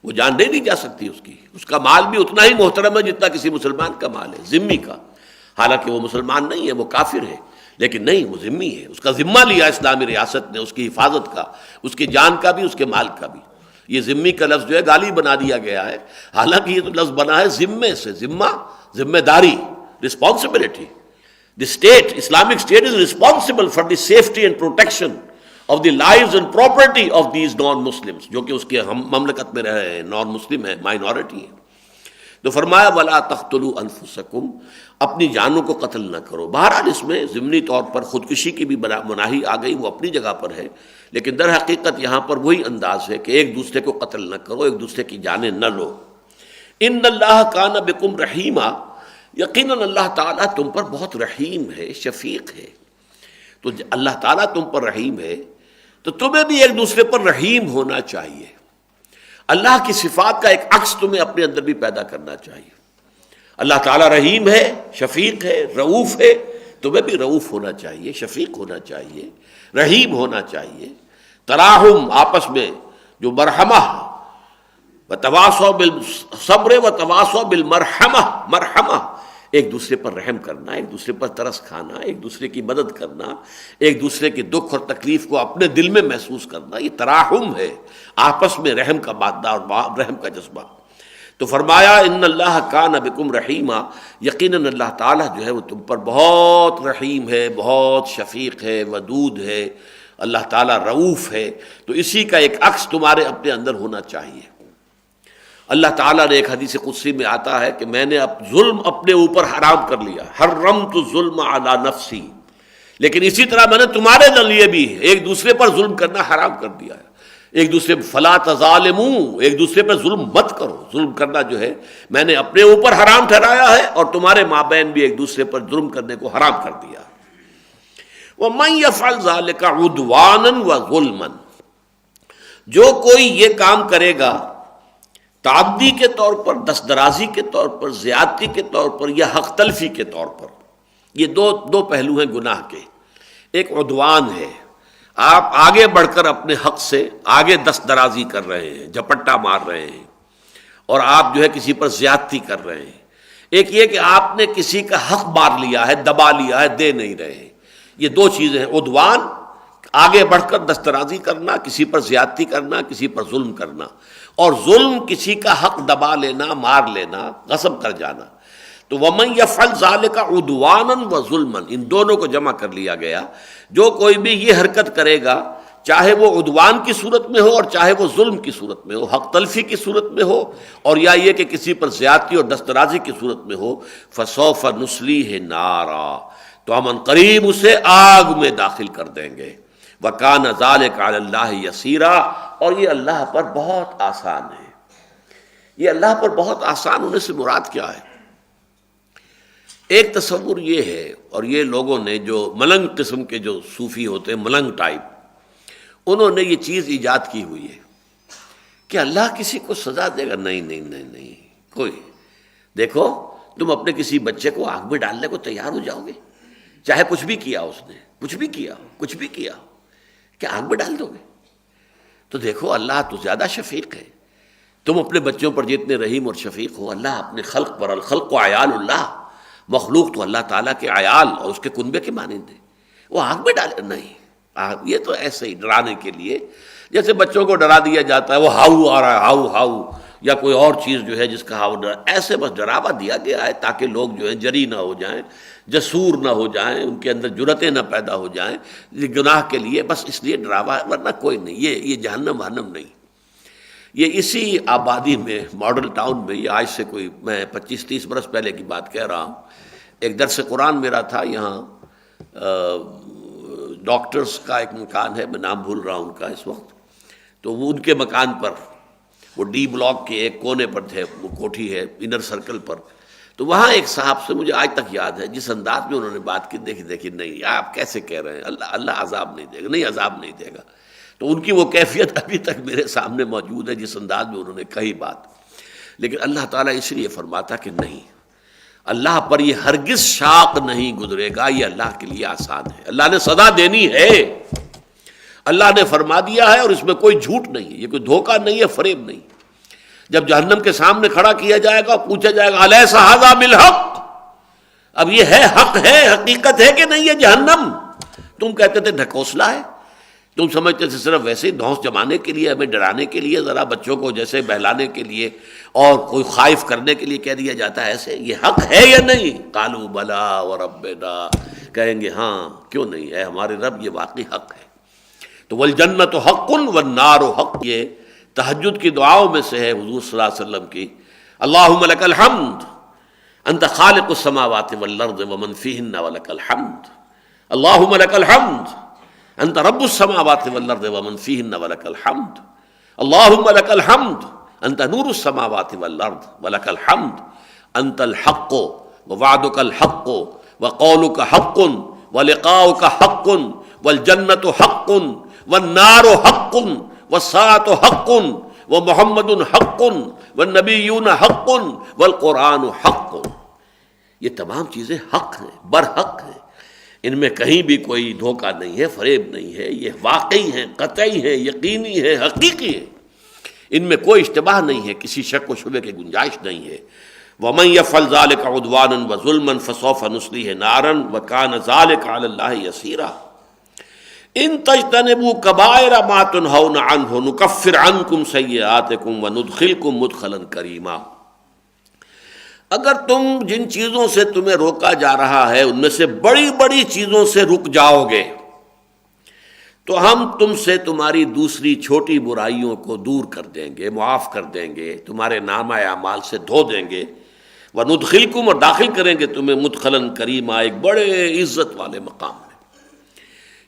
وہ جان نہیں دی جا سکتی اس کی، اس کا مال بھی اتنا ہی محترم ہے جتنا کسی مسلمان کا مال ہے ذمی کا، حالانکہ وہ مسلمان نہیں ہے، وہ کافر ہے، لیکن نہیں وہ ذمی ہے، اس کا ذمہ لیا اسلامی ریاست نے اس کی حفاظت کا، اس کی جان کا بھی، اس کے مال کا بھی۔ یہ ذمی کا لفظ جو ہے گالی بنا دیا گیا ہے، حالانکہ یہ تو لفظ بنا ہے ذمے سے، ذمہ ذمہ داری، responsibility. The state, Islamic State is responsible for the safety and protection of the lives and property of these non-Muslims، جو کہ اس کے ہم مملکت میں رہے ہیں، نان مسلم ہیں، مائنورٹی ہیں۔ تو فرمایا ولا تقتلوا انفسکم، اپنی جانوں کو قتل نہ کرو۔ بہرحال اس میں ضمنی طور پر خودکشی کی بھی مناہی آ گئی، وہ اپنی جگہ پر ہے، لیکن در حقیقت یہاں پر وہی انداز ہے کہ ایک دوسرے کو قتل نہ کرو، ایک دوسرے کی جانیں نہ لو۔ ان اللہ کان بکم رحیما، یقیناً اللہ تعالیٰ تم پر بہت رحیم ہے، شفیق ہے۔ تو اللہ تعالیٰ تم پر رحیم ہے تو تمہیں بھی ایک دوسرے پر رحیم ہونا چاہیے۔ اللہ کی صفات کا ایک عکس تمہیں اپنے اندر بھی پیدا کرنا چاہیے۔ اللہ تعالیٰ رحیم ہے، شفیق ہے، رؤوف ہے، تمہیں بھی رؤوف ہونا چاہیے، شفیق ہونا چاہیے، رحیم ہونا چاہیے۔ تراحم، آپس میں جو مرحمہ، وتواصوا بالصبر وتواصوا بالمرحمہ، مرحمہ، ایک دوسرے پر رحم کرنا، ایک دوسرے پر ترس کھانا، ایک دوسرے کی مدد کرنا، ایک دوسرے کے دکھ اور تکلیف کو اپنے دل میں محسوس کرنا، یہ تراحم ہے، آپس میں رحم کا مادہ اور رحم کا جذبہ۔ تو فرمایا ان اللہ کان بکم رحیما، یقیناً اللہ تعالیٰ جو ہے وہ تم پر بہت رحیم ہے، بہت شفیق ہے، ودود ہے، اللہ تعالیٰ رؤوف ہے۔ تو اسی کا ایک عکس تمہارے اپنے اندر ہونا چاہیے۔ اللہ تعالیٰ نے ایک حدیث قدسی میں آتا ہے کہ میں نے اب ظلم اپنے اوپر حرام کر لیا، حرمت الظلم علی نفسی، لیکن اسی طرح میں نے تمہارے لیے بھی ایک دوسرے پر ظلم کرنا حرام کر دیا ہے۔ ایک دوسرے فلا تظالموا، ایک دوسرے پر ظلم مت کرو، ظلم کرنا جو ہے میں نے اپنے اوپر حرام ٹھہرایا ہے، اور تمہارے مابین بھی ایک دوسرے پر ظلم کرنے کو حرام کر دیا۔ وَمَن يَفْعَلْ ذَلِكَ عُدْوَانًا وَظُلْمًا، جو کوئی یہ کام کرے گا تعدی کے طور پر، دست درازی کے طور پر، زیادتی کے طور پر، یا حق تلفی کے طور پر، یہ دو پہلو ہیں گناہ کے۔ ایک عدوان ہے، آپ آگے بڑھ کر اپنے حق سے آگے دست درازی کر رہے ہیں، جھپٹا مار رہے ہیں، اور آپ جو ہے کسی پر زیادتی کر رہے ہیں۔ ایک یہ کہ آپ نے کسی کا حق مار لیا ہے، دبا لیا ہے، دے نہیں رہے ہیں۔ یہ دو چیزیں ہیں، عدوان، آگے بڑھ کر دست درازی کرنا، کسی پر زیادتی کرنا، کسی پر ظلم کرنا، اور ظلم کسی کا حق دبا لینا، مار لینا، غصب کر جانا۔ تو وَمَن يَفْعَلْ ذَلِكَ عُدْوَانًا وَظُلْمًا، ان دونوں کو جمع کر لیا گیا۔ جو کوئی بھی یہ حرکت کرے گا، چاہے وہ عدوان کی صورت میں ہو اور چاہے وہ ظلم کی صورت میں ہو، حق تلفی کی صورت میں ہو، اور یا یہ کہ کسی پر زیادتی اور دسترازی کی صورت میں ہو، فَسَوْفَ نُصْلِيهِ نَارًا، تو ہم عنقریب اسے آگ میں داخل کر دیں گے۔ وَكَانَ ذَلِكَ عَلَى اللَّهِ يَسِيرًا، اور یہ اللہ پر بہت آسان ہے۔ یہ اللہ پر بہت آسان ہونے سے مراد کیا ہے؟ ایک تصور یہ ہے، اور یہ لوگوں نے جو ملنگ قسم کے جو صوفی ہوتے ہیں، ملنگ ٹائپ، انہوں نے یہ چیز ایجاد کی ہوئی ہے کہ اللہ کسی کو سزا دے گا۔ نہیں نہیں نہیں نہیں، کوئی دیکھو، تم اپنے کسی بچے کو آگ میں ڈالنے کو تیار ہو جاؤ گے، چاہے کچھ بھی کیا اس نے، کچھ بھی کیا ہو، کچھ بھی کیا ہو، کیا آگ میں ڈال دو گے؟ تو دیکھو اللہ تو زیادہ شفیق ہے۔ تم اپنے بچوں پر جتنے رحیم اور شفیق ہو، اللہ اپنے خلق پر، الخلق و عیال اللہ، مخلوق تو اللہ تعالیٰ کے عیال اور اس کے کنبے کے مانند ہیں، وہ آگ میں ڈالے نہیں۔ یہ تو ایسے ہی ڈرانے کے لیے، جیسے بچوں کو ڈرا دیا جاتا ہے، وہ ہاؤ آ رہا ہے، ہاؤ ہاؤ، یا کوئی اور چیز جو ہے جس کا ہاؤ ڈرا، ایسے بس ڈراوا دیا گیا ہے تاکہ لوگ جو ہے جری نہ ہو جائیں، جسور نہ ہو جائیں، ان کے اندر جرتیں نہ پیدا ہو جائیں گناہ کے لیے، بس اس لیے ڈراوا ہے، ورنہ کوئی نہیں۔ یہ جہنم وہنم نہیں۔ یہ اسی آبادی میں، ماڈل ٹاؤن میں، یہ آج سے کوئی میں 25-30 برس پہلے کی بات کہہ رہا ہوں، ایک درس قرآن میرا تھا یہاں، ڈاکٹرز کا ایک مکان ہے، میں نام بھول رہا ہوں ان کا اس وقت، تو وہ ان کے مکان پر، وہ ڈی بلاک کے ایک کونے پر تھے، وہ کوٹھی ہے انر سرکل پر، تو وہاں ایک صاحب سے مجھے آج تک یاد ہے جس انداز میں انہوں نے بات کی، دیکھی نہیں آپ کیسے کہہ رہے ہیں اللہ عذاب نہیں دے گا، نہیں عذاب نہیں دے گا۔ تو ان کی وہ کیفیت ابھی تک میرے سامنے موجود ہے جس انداز میں انہوں نے کہی بات۔ لیکن اللہ تعالیٰ اس لیے فرماتا کہ نہیں، اللہ پر یہ ہرگز شاق نہیں گزرے گا، یہ اللہ کے لیے آسان ہے۔ اللہ نے سزا دینی ہے، اللہ نے فرما دیا ہے، اور اس میں کوئی جھوٹ نہیں ہے، یہ کوئی دھوکہ نہیں ہے، فریب نہیں۔ جب جہنم کے سامنے کھڑا کیا جائے گا، پوچھا جائے گا الیس ھذا بالحق، اب یہ ہے حق ہے، حقیقت ہے کہ نہیں ہے جہنم؟ تم کہتے تھے ڈھکوسلا ہے، تم سمجھتے تھے صرف ویسے ہی دھونس جمانے کے لیے، ہمیں ڈرانے کے لیے، ذرا بچوں کو جیسے بہلانے کے لیے اور کوئی خائف کرنے کے لیے کہہ دیا جاتا ہے ایسے، یہ حق ہے یا نہیں؟ قالوا بلا وربنا، کہیں گے ہاں کیوں نہیں ہے، ہمارے رب یہ واقعی حق ہے۔ تو والجنت حق والنار حق، یہ تہجد کی دعاؤں میں سے ہے حضور صلی اللہ علیہ وسلم کی، اللہم لک الحمد انت خالق السماوات والارض ومن فیہن ولک الحمد، اللہم لک الحمد انت رب السماوات والارض ومن فیہن ولک الحمد، اللہم لک الحمد انت نور السماوات والارض ولک الحمد، انت الحق ووعدک الحق وقولک حق ولقاؤک حق والجنة حق والنار حق والساعة حق ومحمد حق والنبیون حق والقرآن حق۔ یہ تمام چیزیں حق ہیں، برحق ہیں، ان میں کہیں بھی کوئی دھوکہ نہیں ہے، فریب نہیں ہے، یہ واقعی ہیں، قطعی ہیں، یقینی ہے، حقیقی ہے، ان میں کوئی اشتباہ نہیں ہے، کسی شک و شبہ کی گنجائش نہیں ہے۔ وَمَن يَفْعَلْ ذَلِكَ عُدْوَانًا وَظُلْمًا فَسَوْفَ نُصْلِيهِ نَارًا وَكَانَ ذَلِكَ عَلَى اللَّهِ يَسِيرًا ان تجتنبوا کبائر ما تنہون عنہ نکفر عنکم سیئاتکم وندخلکم مدخلا کریما۔ اگر تم جن چیزوں سے تمہیں روکا جا رہا ہے ان میں سے بڑی بڑی چیزوں سے رک جاؤ گے تو ہم تم سے تمہاری دوسری چھوٹی برائیوں کو دور کر دیں گے، معاف کر دیں گے، تمہارے نامہ اعمال سے دھو دیں گے، وندخلکم اور داخل کریں گے تمہیں مدخلا کریما، ایک بڑے عزت والے مقام میں۔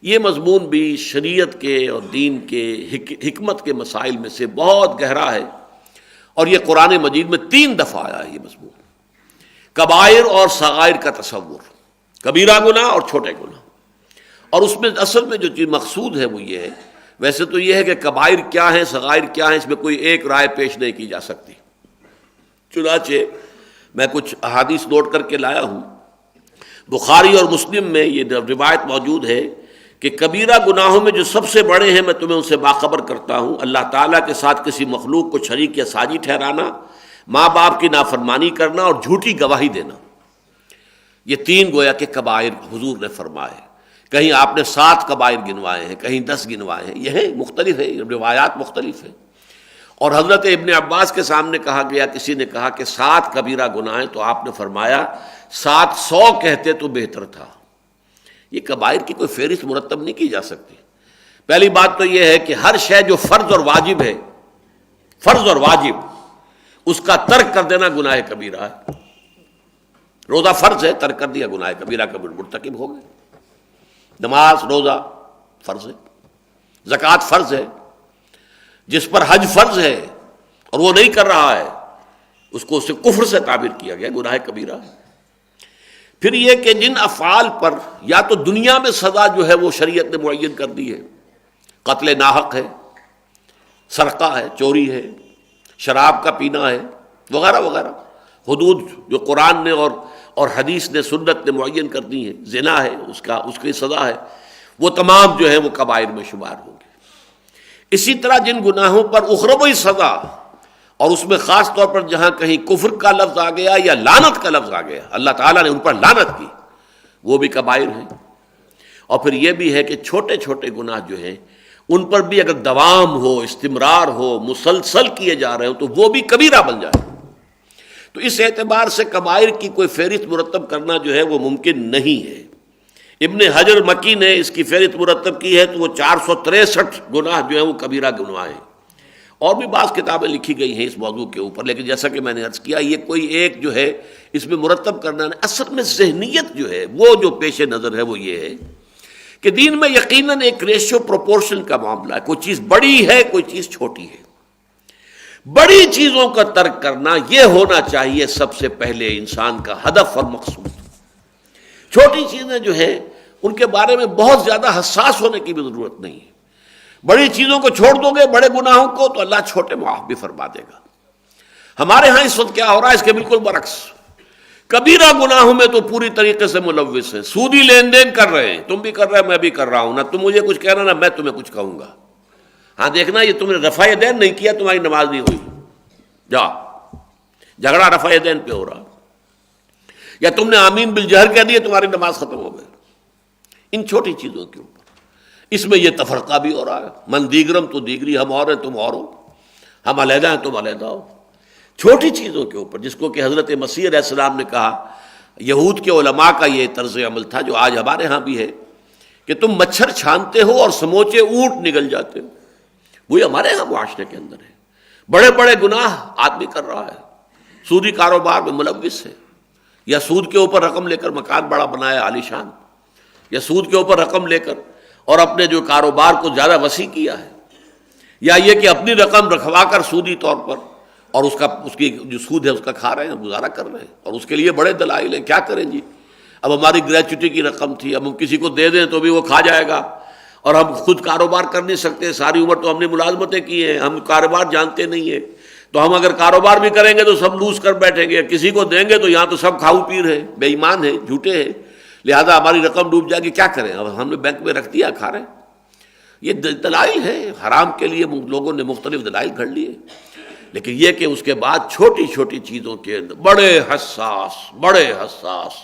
یہ مضمون بھی شریعت کے اور دین کے حکمت کے مسائل میں سے بہت گہرا ہے، اور یہ قرآن مجید میں 3 دفعہ آیا ہے یہ مضمون، کبائر اور صغائر کا تصور، کبیرہ گناہ اور چھوٹے گناہ۔ اور اس میں اصل میں جو چیز مقصود ہے وہ یہ ہے، ویسے تو یہ ہے کہ کبائر کیا ہیں، صغائر کیا ہیں، اس میں کوئی ایک رائے پیش نہیں کی جا سکتی، چنانچہ میں کچھ احادیث نوٹ کر کے لایا ہوں۔ بخاری اور مسلم میں یہ روایت موجود ہے کہ کبیرہ گناہوں میں جو سب سے بڑے ہیں میں تمہیں ان سے باخبر کرتا ہوں، اللہ تعالیٰ کے ساتھ کسی مخلوق کو شریک یا ساجی ٹھہرانا، ماں باپ کی نافرمانی کرنا اور جھوٹی گواہی دینا۔ یہ 3 گویا کہ کبائر حضور نے فرمائے، کہیں آپ نے 7 کبائر گنوائے ہیں، کہیں 10 گنوائے ہیں، یہ مختلف ہے، روایات مختلف ہیں۔ اور حضرت ابن عباس کے سامنے کہا گیا، کسی نے کہا کہ 7 کبیرہ گناہ ہیں، تو آپ نے فرمایا 700 کہتے تو بہتر تھا۔ یہ کبائر کی کوئی فہرست مرتب نہیں کی جا سکتی۔ پہلی بات تو یہ ہے کہ ہر شے جو فرض اور واجب ہے، فرض اور واجب، اس کا ترک کر دینا گناہ کبیرہ ہے۔ روزہ فرض ہے، ترک کر دیا گناہ کبیرہ کا مرتکب ہو گئے۔ نماز روزہ فرض ہے، زکوٰۃ فرض ہے، جس پر حج فرض ہے اور وہ نہیں کر رہا ہے اس کو اسے کفر سے تعبیر کیا گیا، گناہ کبیرہ ہے۔ پھر یہ کہ جن افعال پر یا تو دنیا میں سزا جو ہے وہ شریعت نے معین کر دی ہے، قتل ناحق ہے، سرقہ ہے، چوری ہے، شراب کا پینا ہے، وغیرہ وغیرہ، حدود جو قرآن نے اور حدیث نے، سنت نے معین کر دی ہیں، زنا ہے، اس کی سزا ہے، وہ تمام جو ہے وہ کبائر میں شمار ہوں گے۔ اسی طرح جن گناہوں پر اخروی سزا، اور اس میں خاص طور پر جہاں کہیں کفر کا لفظ آ گیا یا لعنت کا لفظ آ گیا، اللہ تعالیٰ نے ان پر لعنت کی، وہ بھی کبائر ہیں۔ اور پھر یہ بھی ہے کہ چھوٹے چھوٹے گناہ جو ہیں ان پر بھی اگر دوام ہو، استمرار ہو، مسلسل کیے جا رہے ہوں تو وہ بھی کبیرہ بن جائے۔ تو اس اعتبار سے کبائر کی کوئی فہرست مرتب کرنا جو ہے وہ ممکن نہیں ہے۔ ابن حجر مکی نے اس کی فہرست مرتب کی ہے تو وہ 463 گناہ جو ہیں وہ کبیرہ گناہ ہیں۔ اور بھی بعض کتابیں لکھی گئی ہیں اس موضوع کے اوپر، لیکن جیسا کہ میں نے عرض کیا، یہ کوئی ایک جو ہے اس میں مرتب کرنا نہیں۔ اصل میں ذہنیت جو ہے وہ جو پیش نظر ہے وہ یہ ہے کہ دین میں یقیناً ایک ریشو پروپورشن کا معاملہ ہے، کوئی چیز بڑی ہے، کوئی چیز چھوٹی ہے۔ بڑی چیزوں کا ترک کرنا یہ ہونا چاہیے سب سے پہلے انسان کا ہدف اور مقصود۔ چھوٹی چیزیں جو ہیں ان کے بارے میں بہت زیادہ حساس ہونے کی بھی ضرورت نہیں ہے۔ بڑی چیزوں کو چھوڑ دو گے، بڑے گناہوں کو، تو اللہ چھوٹے معاف بھی فرما دے گا۔ ہمارے ہاں اس وقت کیا ہو رہا ہے، اس کے بالکل برعکس، کبیرہ گناہوں میں تو پوری طریقے سے ملوث ہیں، سودی لین دین کر رہے ہیں، تم بھی کر رہے، میں بھی کر رہا ہوں، نہ تم مجھے کچھ کہنا نہ میں تمہیں کچھ کہوں گا۔ ہاں دیکھنا یہ تم نے رفع دین نہیں کیا، تمہاری نماز نہیں ہوئی، جا جھگڑا رفع دین پہ ہو رہا، یا تم نے آمین بالجہر کہہ دیا، تمہاری نماز ختم ہو گئی۔ ان چھوٹی چیزوں کے اوپر اس میں یہ تفرقہ بھی ہو رہا ہے، من دیگرم تو دیگری، ہم اور ہیں تم اور ہو، ہم علیحدہ ہیں تم علیحدہ ہو۔ چھوٹی چیزوں کے اوپر، جس کو کہ حضرت مسیح علیہ السلام نے کہا، یہود کے علماء کا یہ طرز عمل تھا جو آج ہمارے ہاں بھی ہے، کہ تم مچھر چھانتے ہو اور سموچے اونٹ نگل جاتے ہو۔ وہی ہمارے ہاں معاشرے کے اندر ہے، بڑے بڑے گناہ آدمی کر رہا ہے، سودی کاروبار میں ملوث ہے، یا سود کے اوپر رقم لے کر مکان بڑا بنایا عالیشان، یا سود کے اوپر رقم لے کر اور اپنے جو کاروبار کو زیادہ وسیع کیا ہے، یا یہ کہ اپنی رقم رکھوا کر سودی طور پر اور اس کی جو سود ہے اس کا کھا رہے ہیں، گزارا کر رہے ہیں، اور اس کے لیے بڑے دلائل ہیں۔ کیا کریں جی، اب ہماری گریچوٹی کی رقم تھی، اب ہم کسی کو دے دیں تو بھی وہ کھا جائے گا، اور ہم خود کاروبار کر نہیں سکتے، ساری عمر تو ہم نے ملازمتیں کی ہیں، ہم کاروبار جانتے نہیں ہیں، تو ہم اگر کاروبار بھی کریں گے تو سب لوز کر بیٹھیں گے، کسی کو دیں گے تو یہاں تو سب کھاؤ پیر ہیں، بے ایمان ہیں، جھوٹے ہیں، لہذا ہماری رقم ڈوب جائے گی، کیا کریں، اب ہم نے بینک میں رکھ دیا، کھا رہے ہیں۔ یہ دلائل ہیں، حرام کے لیے لوگوں نے مختلف دلائل گھڑ لیے، لیکن یہ کہ اس کے بعد چھوٹی چھوٹی چیزوں کے اندر بڑے حساس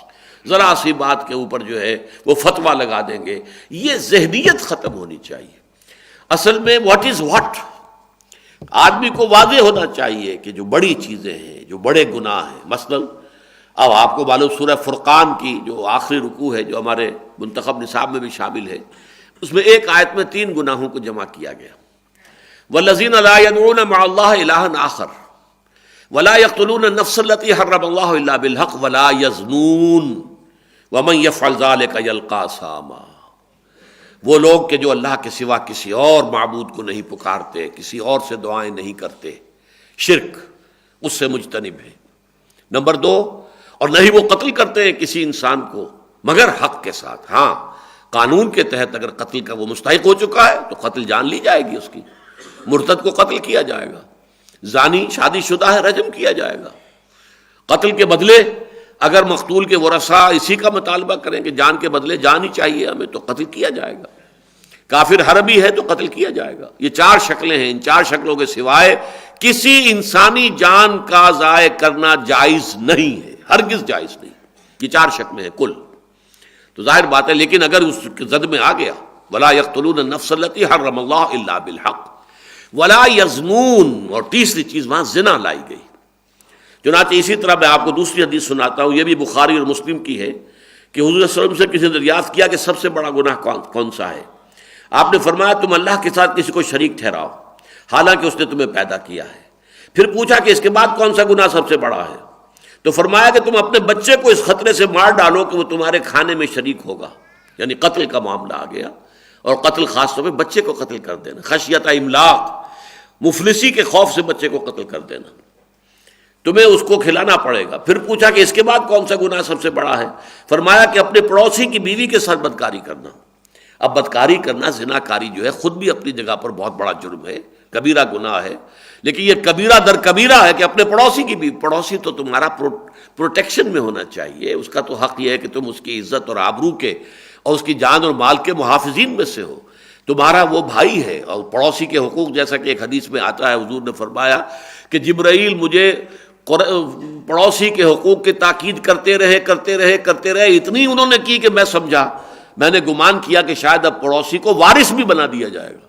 ذرا سی بات کے اوپر جو ہے وہ فتویٰ لگا دیں گے، یہ ذہنیت ختم ہونی چاہیے۔ اصل میں واٹ از واٹ، آدمی کو واضح ہونا چاہیے کہ جو بڑی چیزیں ہیں، جو بڑے گناہ ہیں، مثلا اب آپ کو معلوم سورہ فرقان کی جو آخری رکوع ہے جو ہمارے منتخب نصاب میں بھی شامل ہے، اس میں ایک آیت میں 3 گناہوں کو جمع کیا گیا۔ والذین لا يدعون مع اللہ الہا آخر ولا يقتلون النفس التي حرم اللہ الا بالحق ولا يزنون ومن يفعل ذلك يلقى اثاما، وہ لوگ کہ جو اللہ کے سوا کسی اور معبود کو نہیں پکارتے، کسی اور سے دعائیں نہیں کرتے، شرک اس سے مجتنب ہے۔ نمبر 2، اور نہیں وہ قتل کرتے ہیں کسی انسان کو مگر حق کے ساتھ، ہاں قانون کے تحت اگر قتل کا وہ مستحق ہو چکا ہے تو قتل جان لی جائے گی اس کی، مرتد کو قتل کیا جائے گا، زانی شادی شدہ ہے رجم کیا جائے گا، قتل کے بدلے اگر مقتول کے ورثاء اسی کا مطالبہ کریں کہ جان کے بدلے جان ہی چاہیے ہمیں تو قتل کیا جائے گا، کافر حربی ہے تو قتل کیا جائے گا۔ یہ 4 شکلیں ہیں، ان 4 شکلوں کے سوائے کسی انسانی جان کا ضائع کرنا جائز نہیں ہے، ہرگز جائز نہیں۔ یہ 4 شکلیں ہیں کل، تو ظاہر بات ہے، لیکن اگر اس کے زد میں آ گیا ولا يقتلون النفس التي حرم اللہ الا بالحق ولا يزنون، اور تیسری چیز وہاں زنا لائی گئی۔ چنانچہ اسی طرح میں آپ کو دوسری حدیث سناتا ہوں، یہ بھی بخاری اور مسلم کی ہے، کہ حضور صلی اللہ علیہ وسلم سے کسی نے دریافت کیا کہ سب سے بڑا گناہ کون سا ہے؟ آپ نے فرمایا تم اللہ کے ساتھ کسی کو شریک ٹھہراؤ حالانکہ اس نے تمہیں پیدا کیا ہے۔ پھر پوچھا کہ اس کے بعد کون سا گناہ سب سے بڑا ہے؟ تو فرمایا کہ تم اپنے بچے کو اس خطرے سے مار ڈالو کہ وہ تمہارے کھانے میں شریک ہوگا، یعنی قتل کا معاملہ آ گیا، اور قتل خاص طور پہ بچے کو قتل کر دینا، خشیت املاق، مفلسی کے خوف سے بچے کو قتل کر دینا، تمہیں اس کو کھلانا پڑے گا۔ پھر پوچھا کہ اس کے بعد کون سا گناہ سب سے بڑا ہے؟ فرمایا کہ اپنے پڑوسی کی بیوی کے ساتھ بدکاری کرنا۔ اب بدکاری کرنا، زنا کاری جو ہے خود بھی اپنی جگہ پر بہت بڑا جرم ہے، کبیرہ گناہ ہے، لیکن یہ کبیرہ در کبیرہ ہے کہ اپنے پڑوسی کی بیوی، پڑوسی تو تمہارا پروٹیکشن میں ہونا چاہیے، اس کا تو حق یہ ہے کہ تم اس کی عزت اور آبرو کے اور اس کی جان اور مال کے محافظین میں سے ہو، تمہارا وہ بھائی ہے۔ اور پڑوسی کے حقوق، جیسا کہ ایک حدیث میں آتا ہے، حضور نے فرمایا کہ جبرائیل مجھے پڑوسی کے حقوق کی تاکید کرتے رہے، اتنی انہوں نے کی کہ میں سمجھا، میں نے گمان کیا کہ شاید اب پڑوسی کو وارث بھی بنا دیا جائے گا،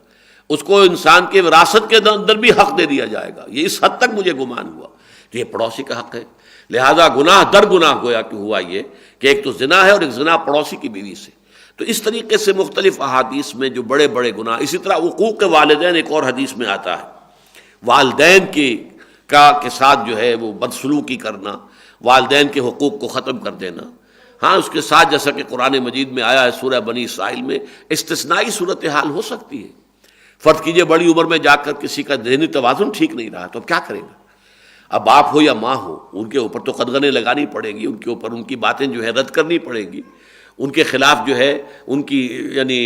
اس کو انسان کے وراثت کے اندر بھی حق دے دیا جائے گا، یہ اس حد تک مجھے گمان ہوا، تو یہ پڑوسی کا حق ہے۔ لہذا گناہ در گناہ گویا کہ ہوا یہ کہ ایک تو زنا ہے اور ایک زنا پڑوسی کی بیوی سے۔ تو اس طریقے سے مختلف احادیث میں جو بڑے بڑے گناہ، اسی طرح حقوق والدین ایک اور حدیث میں آتا ہے، والدین کے ساتھ جو ہے وہ بدسلوکی کرنا، والدین کے حقوق کو ختم کر دینا۔ ہاں اس کے ساتھ جیسا کہ قرآن مجید میں آیا ہے سورہ بنی اسرائیل میں، استثنائی صورتحال ہو سکتی ہے، فرض کیجئے بڑی عمر میں جا کر کسی کا ذہنی توازن ٹھیک نہیں رہا تو اب کیا کرے گا؟ اب باپ ہو یا ماں ہو، ان کے اوپر تو قدغنیں لگانی پڑیں گی، ان کے اوپر ان کی باتیں جو ہے رد کرنی پڑیں گی، ان کے خلاف جو ہے ان کی یعنی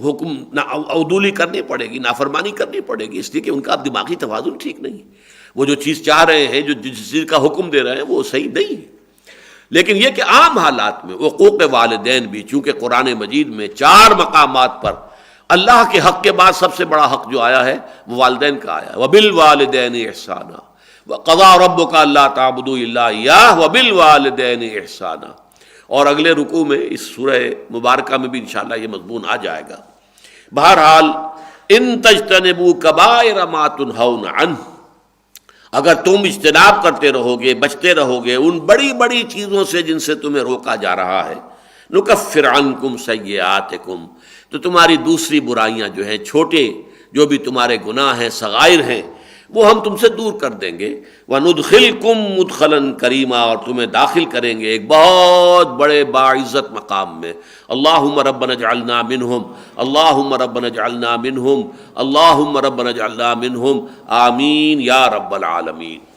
حکم عدولی کرنی پڑے گی، نافرمانی کرنی پڑے گی، اس لیے کہ ان کا اب دماغی توازن ٹھیک نہیں، وہ جو چیز چاہ رہے ہیں، جس چیز کا حکم دے رہے ہیں وہ صحیح نہیں ہے۔ لیکن یہ کہ عام حالات میں حقوق والدین بھی، چونکہ قرآن مجید میں 4 مقامات پر اللہ کے حق کے بعد سب سے بڑا حق جو آیا ہے وہ والدین کا آیا ہے، وَبِالْوَالِدَيْنِ إِحْسَانًا وَقَضَىٰ رَبُّكَ أَلَّا تَعْبُدُوا إِلَّا إِيَّاهُ وَبِالْوَالِدَيْنِ إِحْسَانًا، اور اگلے رکوع میں اس سورہ مبارکہ میں بھی انشاءاللہ یہ مضمون آ جائے گا۔ بہرحال ان تجتنبوا کبائر ما تنہون عنہ، اگر تم اجتناب کرتے رہو گے، بچتے رہو گے ان بڑی بڑی چیزوں سے جن سے تمہیں روکا جا رہا ہے، نکفر عنکم سیئاتکم، تو تمہاری دوسری برائیاں جو ہیں، چھوٹے جو بھی تمہارے گناہ ہیں، صغائر ہیں، وہ ہم تم سے دور کر دیں گے. وَنُدْخِلْكُمْ مُدْخَلًا كَرِيمًا، اور تمہیں داخل کریں گے ایک بہت بڑے باعزت مقام میں. اللہم ربنا اجعلنا منہم، اللہم ربنا اجعلنا منہم، اللہم ربنا اجعلنا منہم، آمین یا رب العالمین.